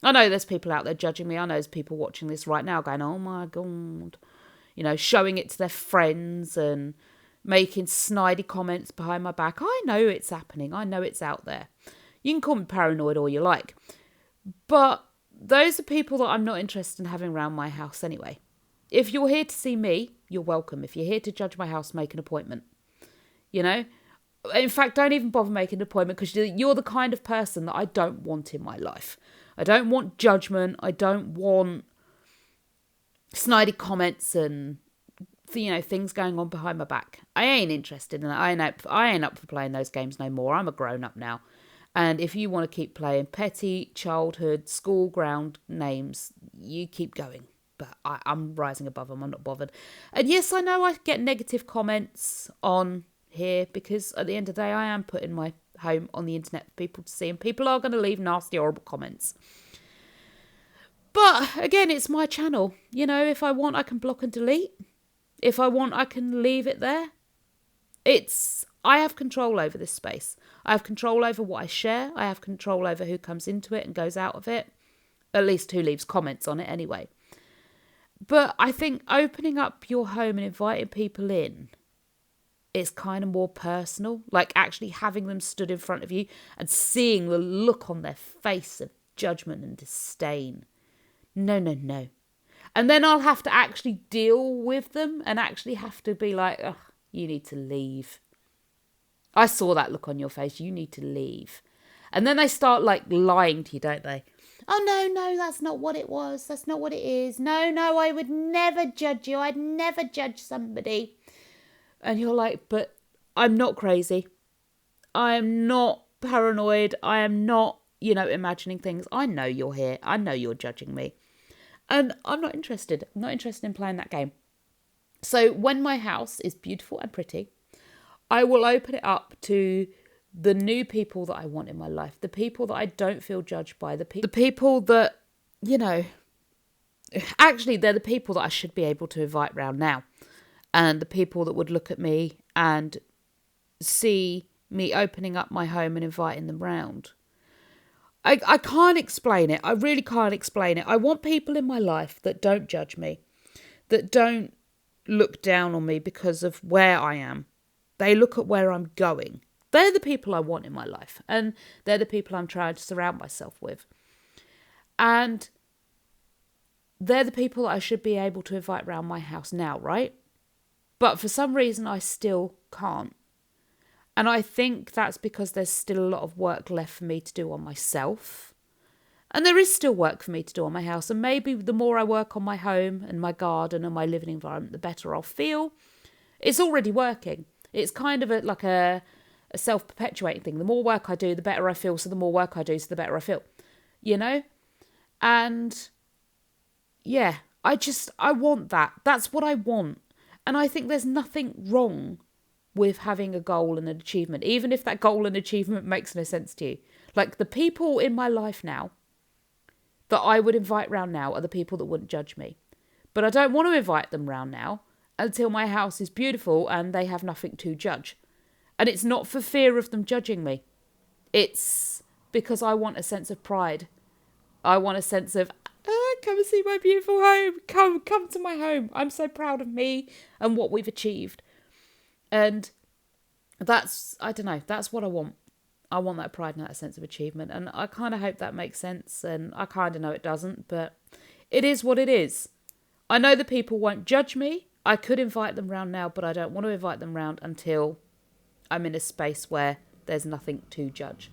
I know there's people out there judging me. I know there's people watching this right now going, oh my God. You know, showing it to their friends and making snidey comments behind my back. I know it's happening. I know it's out there. You can call me paranoid all you like. But those are people that I'm not interested in having around my house anyway. If you're here to see me, you're welcome. If you're here to judge my house, make an appointment. You know? In fact, don't even bother making an appointment because you're the kind of person that I don't want in my life. I don't want judgment. I don't want snidey comments and, you know, things going on behind my back. I ain't interested in that. I ain't up for playing those games no more. I'm a grown-up now. And if you want to keep playing petty childhood school ground names, you keep going. But I'm rising above them. I'm not bothered. And yes, I know I get negative comments on here because at the end of the day, I am putting my home on the internet for people to see. And people are going to leave nasty, horrible comments. But again, it's my channel. You know, if I want, I can block and delete. If I want, I can leave it there. I have control over this space. I have control over what I share. I have control over who comes into it and goes out of it. At least who leaves comments on it anyway. But I think opening up your home and inviting people in is kind of more personal. Like actually having them stood in front of you and seeing the look on their face of judgment and disdain. No, no, no. And then I'll have to actually deal with them and actually have to be like, oh, you need to leave. I saw that look on your face. You need to leave. And then they start like lying to you, don't they? Oh, no, that's not what it was. That's not what it is. No, I would never judge you. I'd never judge somebody. And you're like, but I'm not crazy. I am not paranoid. I am not, imagining things. I know you're here. I know you're judging me. And I'm not interested. I'm not interested in playing that game. So when my house is beautiful and pretty, I will open it up to the new people that I want in my life, the people that I don't feel judged by, the people that, actually they're the people that I should be able to invite round now. And the people that would look at me and see me opening up my home and inviting them round. I can't explain it. I really can't explain it. I want people in my life that don't judge me, that don't look down on me because of where I am. They look at where I'm going. They're the people I want in my life. And they're the people I'm trying to surround myself with. And they're the people that I should be able to invite round my house now, right? But for some reason, I still can't. And I think that's because there's still a lot of work left for me to do on myself. And there is still work for me to do on my house. And maybe the more I work on my home and my garden and my living environment, the better I'll feel. It's already working. It's kind of like a self-perpetuating thing. The more work I do, the better I feel. So the more work I do, so the better I feel. And yeah, I want that. That's what I want. And I think there's nothing wrong with having a goal and an achievement, even if that goal and achievement makes no sense to you. Like the people in my life now that I would invite round now are the people that wouldn't judge me. But I don't want to invite them round now until my house is beautiful and they have nothing to judge. And it's not for fear of them judging me. It's because I want a sense of pride. I want a sense of, come and see my beautiful home. Come to my home. I'm so proud of me and what we've achieved. And that's what I want. I want that pride and that sense of achievement. And I kind of hope that makes sense. And I kind of know it doesn't, but It is what it is. I know the people won't judge me. I could invite them round now, but I don't want to invite them round until I'm in a space where there's nothing to judge.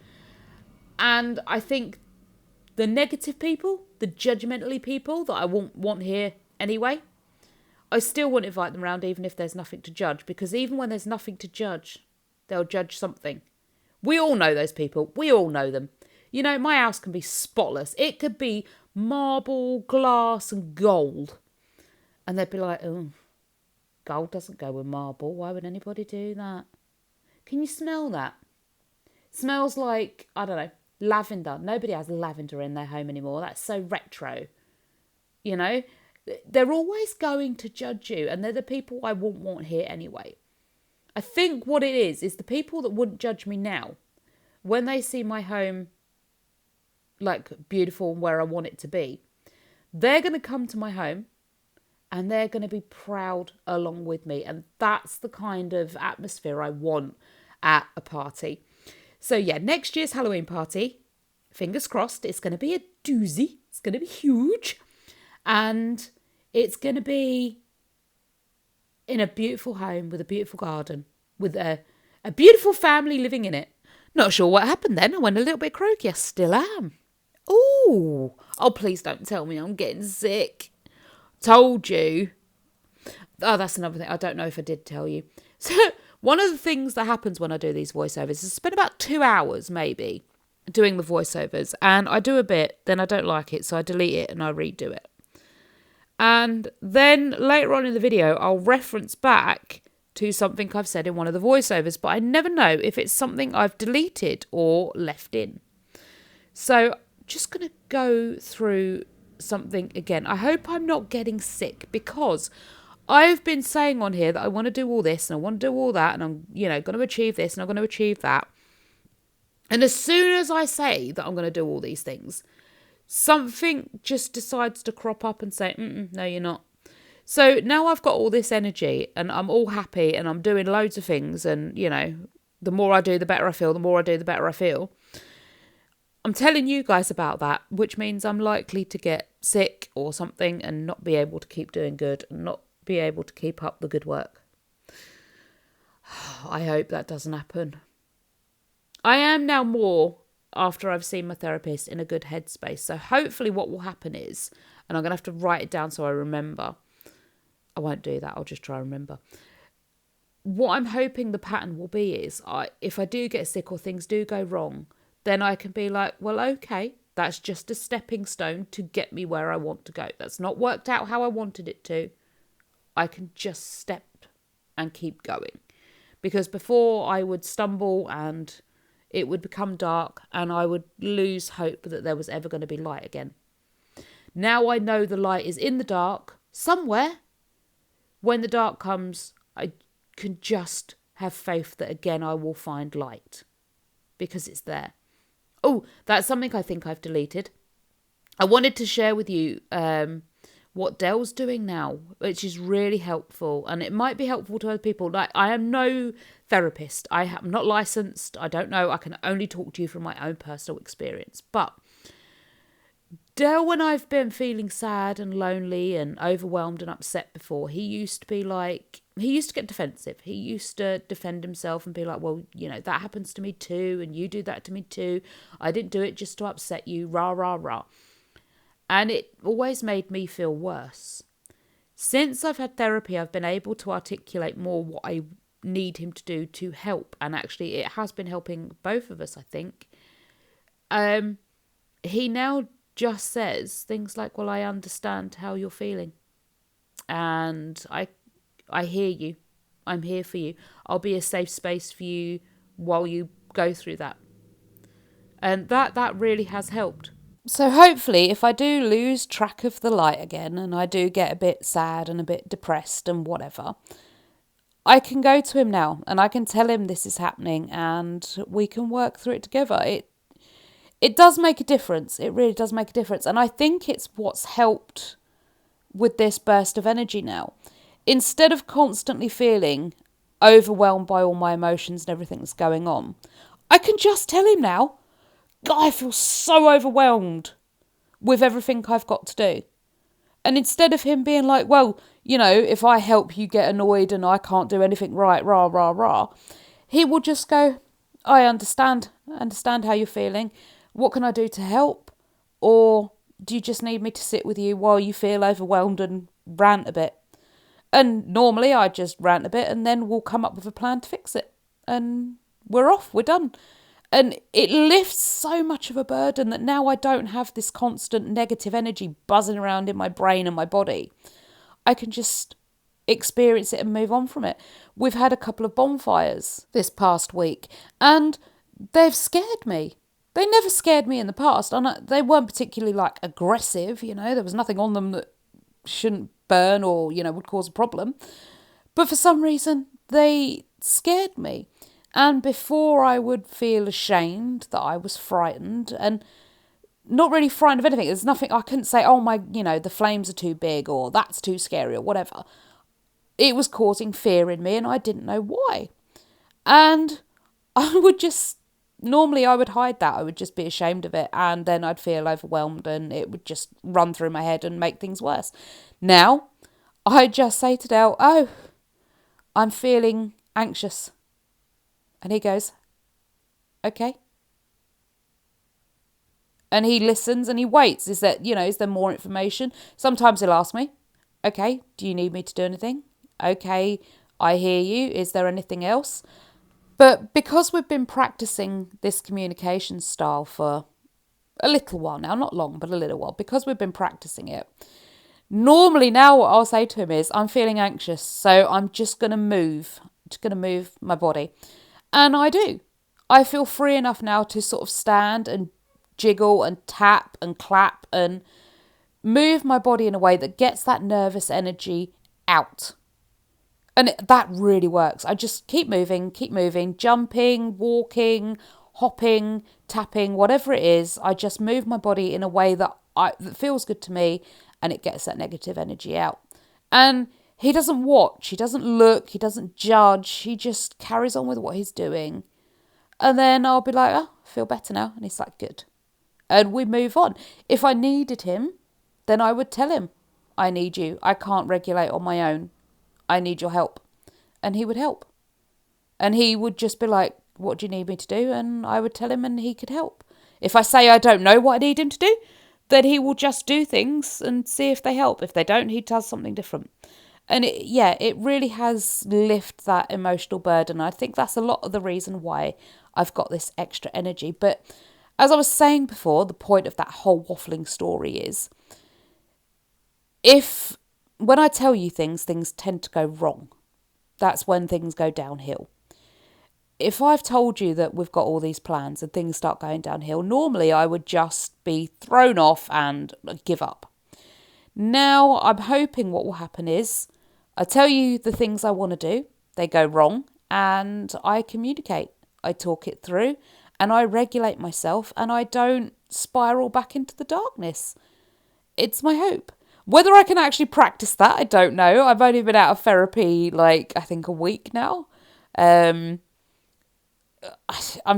And I think the negative people, the judgmentally people that I won't want here anyway, I still won't invite them round even if there's nothing to judge, because even when there's nothing to judge, they'll judge something. We all know those people. We all know them. You know, my house can be spotless. It could be marble, glass and gold. And they'd be like, oh, gold doesn't go with marble. Why would anybody do that? Can you smell that? It smells like, I don't know, lavender. Nobody has lavender in their home anymore. That's so retro. You know, they're always going to judge you, and they're the people I wouldn't want here anyway. I think what it is the people that wouldn't judge me now, when they see my home like beautiful and where I want it to be, they're going to come to my home and they're going to be proud along with me. And that's the kind of atmosphere I want at a party. So yeah, next year's Halloween party, fingers crossed, it's going to be a doozy. It's going to be huge. And it's going to be in a beautiful home with a beautiful garden, with a beautiful family living in it. Not sure what happened then. I went a little bit croaky. I still am. Ooh. Oh, please don't tell me I'm getting sick. Told you. Oh, that's another thing. I don't know if I did tell you. So one of the things that happens when I do these voiceovers is I spend about 2 hours maybe doing the voiceovers, and I do a bit, then I don't like it, so I delete it and I redo it. And then later on in the video, I'll reference back to something I've said in one of the voiceovers, but I never know if it's something I've deleted or left in. So just going to go through something again. I hope I'm not getting sick, because I've been saying on here that I want to do all this and I want to do all that, and I'm, going to achieve this and I'm going to achieve that. And as soon as I say that I'm going to do all these things, something just decides to crop up and say, no, you're not. So now I've got all this energy and I'm all happy and I'm doing loads of things, and, the more I do, the better I feel. The more I do, the better I feel. I'm telling you guys about that, which means I'm likely to get sick or something and not be able to keep doing good and not be able to keep up the good work. I hope that doesn't happen. I am now more, after I've seen my therapist, in a good headspace. So hopefully what will happen is, and I'm going to have to write it down so I remember. I won't do that. I'll just try and remember. What I'm hoping the pattern will be is, if I do get sick or things do go wrong, then I can be like, well, okay, that's just a stepping stone to get me where I want to go. That's not worked out how I wanted it to. I can just step and keep going. Because before I would stumble and it would become dark and I would lose hope that there was ever going to be light again. Now I know the light is in the dark somewhere. When the dark comes, I can just have faith that again I will find light, because it's there. Oh, that's something I think I've deleted. I wanted to share with you what Dell's doing now, which is really helpful, and it might be helpful to other people. Like, I am no therapist. I'm not licensed. I don't know. I can only talk to you from my own personal experience. But Dell, when I've been feeling sad and lonely and overwhelmed and upset before, he used to get defensive. He used to defend himself and be like, well, that happens to me too, and you do that to me too. I didn't do it just to upset you, rah, rah, rah. And it always made me feel worse. Since I've had therapy, I've been able to articulate more what I need him to do to help. And actually, it has been helping both of us, I think. He now just says things like, well, I understand how you're feeling. And I hear you. I'm here for you. I'll be a safe space for you while you go through that. And that really has helped. So hopefully, if I do lose track of the light again and I do get a bit sad and a bit depressed and whatever, I can go to him now and I can tell him this is happening and we can work through it together. It does make a difference. It really does make a difference. And I think it's what's helped with this burst of energy now. Instead of constantly feeling overwhelmed by all my emotions and everything that's going on, I can just tell him now, God, I feel so overwhelmed with everything I've got to do. And instead of him being like, well, you know, if I help you get annoyed and I can't do anything right, rah, rah, rah, he will just go, I understand how you're feeling. What can I do to help? Or do you just need me to sit with you while you feel overwhelmed and rant a bit? And normally I just rant a bit and then we'll come up with a plan to fix it. And we're off, we're done. And it lifts so much of a burden that now I don't have this constant negative energy buzzing around in my brain and my body. I can just experience it and move on from it. We've had a couple of bonfires this past week and they've scared me. They never scared me in the past. And they weren't particularly like aggressive, you know, there was nothing on them that shouldn't burn or, you know, would cause a problem. But for some reason, they scared me. And before I would feel ashamed that I was frightened, and not really frightened of anything, there's nothing, I couldn't say, oh my, you know, the flames are too big or that's too scary or whatever. It was causing fear in me and I didn't know why. And I would just, normally I would hide that. I would just be ashamed of it and then I'd feel overwhelmed and it would just run through my head and make things worse. Now, I just say to Dale, oh, I'm feeling anxious. And he goes, okay. And he listens and he waits. Is there more information? Sometimes he'll ask me, okay, do you need me to do anything? Okay, I hear you. Is there anything else? But because we've been practicing this communication style for a little while now, not long, but a little while, because we've been practicing it, normally now what I'll say to him is, I'm feeling anxious, so I'm just going to move. I'm just going to move my body. And I do. I feel free enough now to sort of stand and jiggle and tap and clap and move my body in a way that gets that nervous energy out. And that really works. I just keep moving, jumping, walking, hopping, tapping, whatever it is. I just move my body in a way that feels good to me and it gets that negative energy out. And he doesn't watch, he doesn't look, he doesn't judge. He just carries on with what he's doing. And then I'll be like, oh, I feel better now. And he's like, good. And we move on. If I needed him, then I would tell him, I need you. I can't regulate on my own. I need your help. And he would help. And he would just be like, what do you need me to do? And I would tell him and he could help. If I say I don't know what I need him to do, then he will just do things and see if they help. If they don't, he does something different. And it really has lifted that emotional burden. I think that's a lot of the reason why I've got this extra energy. But as I was saying before, the point of that whole waffling story is, when I tell you things tend to go wrong. That's when things go downhill. If I've told you that we've got all these plans and things start going downhill, normally I would just be thrown off and give up. Now I'm hoping what will happen is I tell you the things I want to do, they go wrong, and I communicate. I talk it through and I regulate myself and I don't spiral back into the darkness. It's my hope. Whether I can actually practice that, I don't know. I've only been out of therapy I think a week now. I'm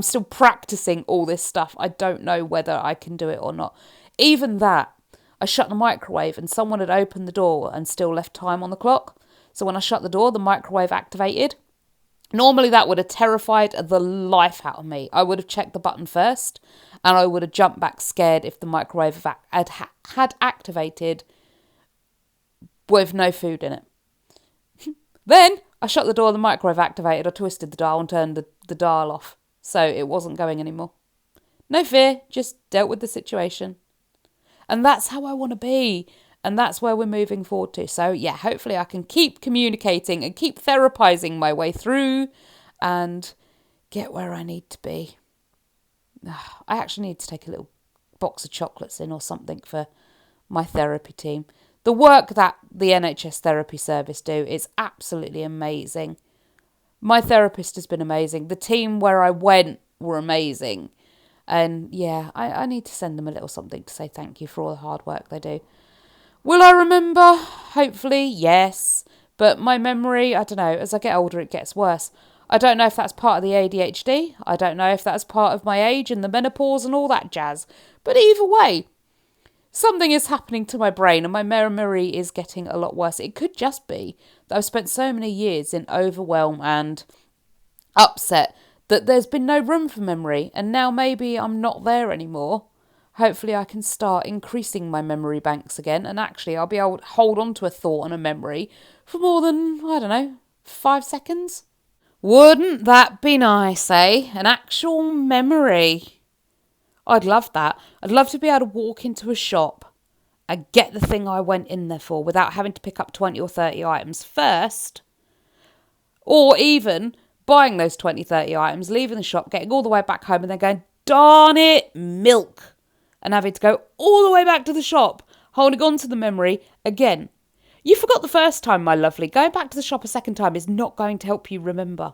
still practicing all this stuff. I don't know whether I can do it or not. Even that, I shut the microwave and someone had opened the door and still left time on the clock. So when I shut the door, the microwave activated. Normally that would have terrified the life out of me. I would have checked the button first and I would have jumped back scared if the microwave had activated with no food in it. Then I shut the door, the microwave activated, I twisted the dial and turned the dial off. So it wasn't going anymore. No fear, just dealt with the situation. And that's how I want to be. And that's where we're moving forward to. So yeah, hopefully I can keep communicating and keep therapizing my way through and get where I need to be. I actually need to take a little box of chocolates in or something for my therapy team. The work that the NHS therapy service do is absolutely amazing. My therapist has been amazing. The team where I went were amazing. And yeah, I need to send them a little something to say thank you for all the hard work they do. Will I remember? Hopefully, yes. But my memory, I don't know, as I get older it gets worse. I don't know if that's part of the ADHD. I don't know if that's part of my age and the menopause and all that jazz. But either way, Something is happening to my brain and my memory is getting a lot worse. It could just be that I've spent so many years in overwhelm and upset that there's been no room for memory, and now maybe I'm not there anymore. Hopefully I can start increasing my memory banks again, and actually I'll be able to hold on to a thought and a memory for more than, I don't know, 5 seconds. Wouldn't that be nice, eh? An actual memory. I'd love that. I'd love to be able to walk into a shop and get the thing I went in there for without having to pick up 20 or 30 items first. Or even buying those 20, 30 items, leaving the shop, getting all the way back home and then going, darn it, milk. And having to go all the way back to the shop, holding on to the memory again. You forgot the first time, my lovely. Going back to the shop a second time is not going to help you remember.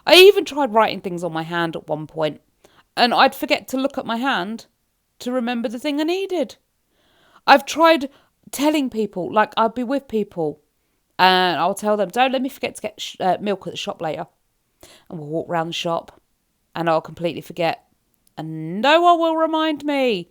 I even tried writing things on my hand at one point, and I'd forget to look at my hand to remember the thing I needed. I've tried telling people, like I'll be with people, and I'll tell them, don't let me forget to get milk at the shop later. And we'll walk round the shop, and I'll completely forget. And no one will remind me.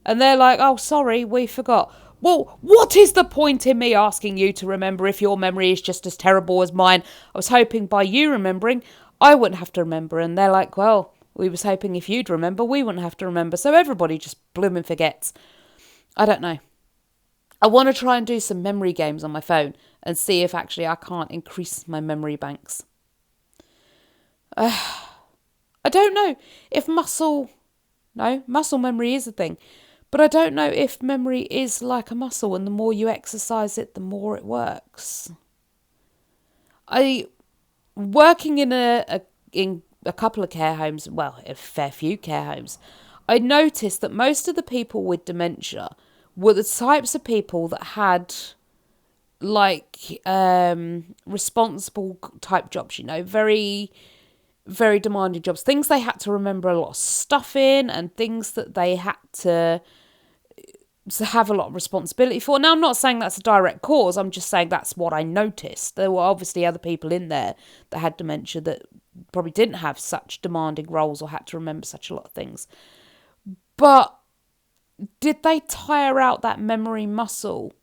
And they're like, oh, sorry, we forgot. Well, what is the point in me asking you to remember if your memory is just as terrible as mine? I was hoping by you remembering, I wouldn't have to remember. And they're like, well, we was hoping if you'd remember, we wouldn't have to remember. So everybody just blooming forgets. I don't know. I want to try and do some memory games on my phone and see if actually I can't increase my memory banks. I don't know if muscle memory is a thing, but I don't know if memory is like a muscle and the more you exercise it, the more it works. Working in a couple of care homes, well, a fair few care homes, I noticed that most of the people with dementia were the types of people that had like responsible type jobs, very, very demanding jobs, things they had to remember a lot of stuff in and things that they had to have a lot of responsibility for. Now, I'm not saying that's a direct cause. I'm just saying that's what I noticed. There were obviously other people in there that had dementia that probably didn't have such demanding roles or had to remember such a lot of things. But did they tire out that memory muscle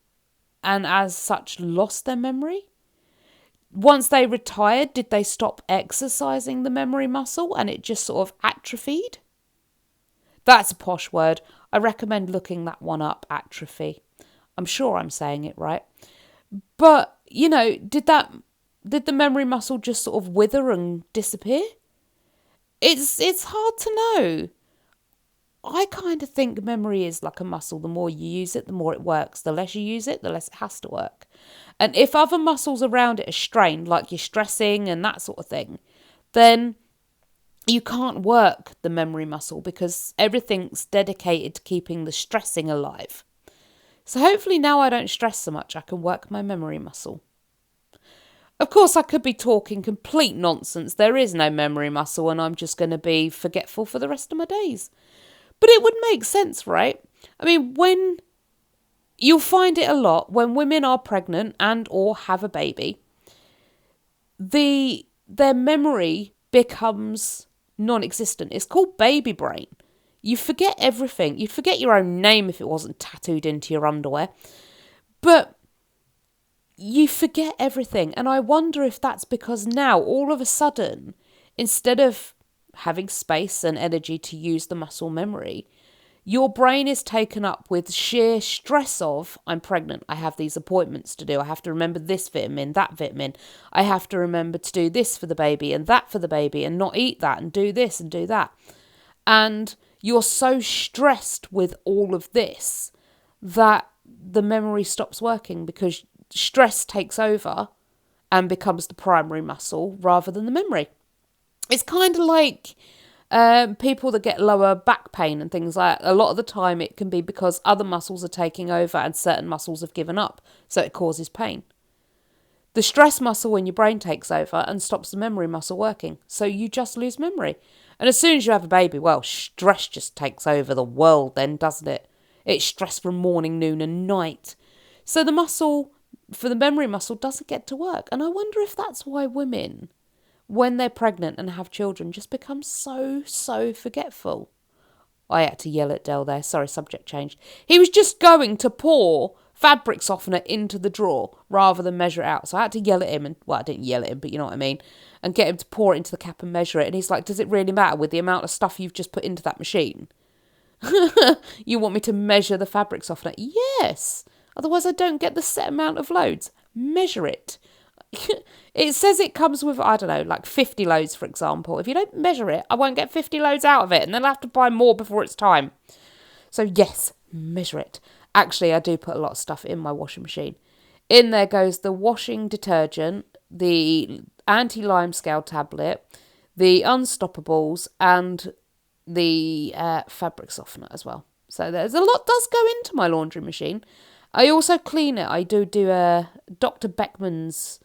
and as such lost their memory? Once they retired, did they stop exercising the memory muscle and it just sort of atrophied? That's a posh word. I recommend looking that one up, atrophy. I'm sure I'm saying it right. But, did the memory muscle just sort of wither and disappear? It's hard to know. I kind of think memory is like a muscle. The more you use it, the more it works. The less you use it, the less it has to work. And if other muscles around it are strained, like you're stressing and that sort of thing, then you can't work the memory muscle because everything's dedicated to keeping the stressing alive. So hopefully now I don't stress so much, I can work my memory muscle. Of course, I could be talking complete nonsense. There is no memory muscle and I'm just going to be forgetful for the rest of my days. But it would make sense, right? I mean, you'll find it a lot when women are pregnant and or have a baby, their memory becomes non-existent. It's called baby brain. You forget everything. You'd forget your own name if it wasn't tattooed into your underwear. But you forget everything. And I wonder if that's because now, all of a sudden, instead of having space and energy to use the muscle memory, your brain is taken up with sheer stress of, I'm pregnant, I have these appointments to do, I have to remember this vitamin, that vitamin, I have to remember to do this for the baby and that for the baby and not eat that and do this and do that. And you're so stressed with all of this that the memory stops working because stress takes over and becomes the primary muscle rather than the memory. It's kind of like people that get lower back pain and things like that. A lot of the time it can be because other muscles are taking over and certain muscles have given up, so it causes pain. The stress muscle in your brain takes over and stops the memory muscle working, so you just lose memory. And as soon as you have a baby, well, stress just takes over the world then, doesn't it? It's stress from morning, noon and night. So the muscle, for the memory muscle, doesn't get to work. And I wonder if that's why women, when they're pregnant and have children, just become so forgetful. I had to yell at Dell there. Sorry, subject changed. He was just going to pour fabric softener into the drawer rather than measure it out. So I had to yell at him, and well, I didn't yell at him, but you know what I mean, and get him to pour it into the cap and measure it. And he's like, does it really matter with the amount of stuff you've just put into that machine? You want me to measure the fabric softener? Yes. Otherwise I don't get the set amount of loads. Measure it. It says it comes with, I don't know, like 50 loads, for example. If you don't measure it, I won't get 50 loads out of it, and then I'll have to buy more before it's time. So yes, measure it. Actually, I do put a lot of stuff in my washing machine. In there goes the washing detergent, the anti-lime scale tablet, the Unstoppables, and the fabric softener as well. So there's a lot does go into my laundry machine. I also clean it. I do a Dr. Beckman's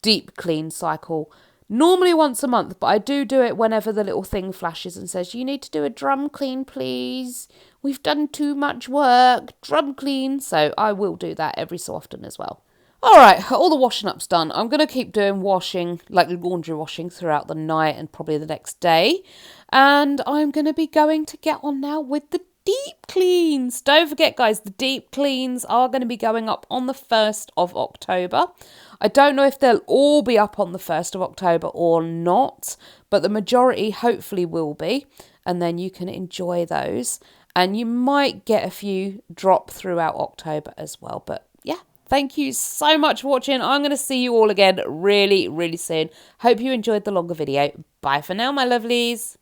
deep clean cycle, normally once a month, but I do it whenever the little thing flashes and says, you need to do a drum clean, please. We've done too much work. Drum clean. So I will do that every so often as well. All right, all the washing up's done. I'm going to keep doing washing, like laundry washing, throughout the night and probably the next day. And I'm going to be going to get on now with the deep cleans. Don't forget, guys, the deep cleans are going to be going up on the 1st of October. I don't know if they'll all be up on the 1st of October or not, but the majority hopefully will be. And then you can enjoy those. And you might get a few drop throughout October as well. But yeah, thank you so much for watching. I'm going to see you all again really, really soon. Hope you enjoyed the longer video. Bye for now, my lovelies.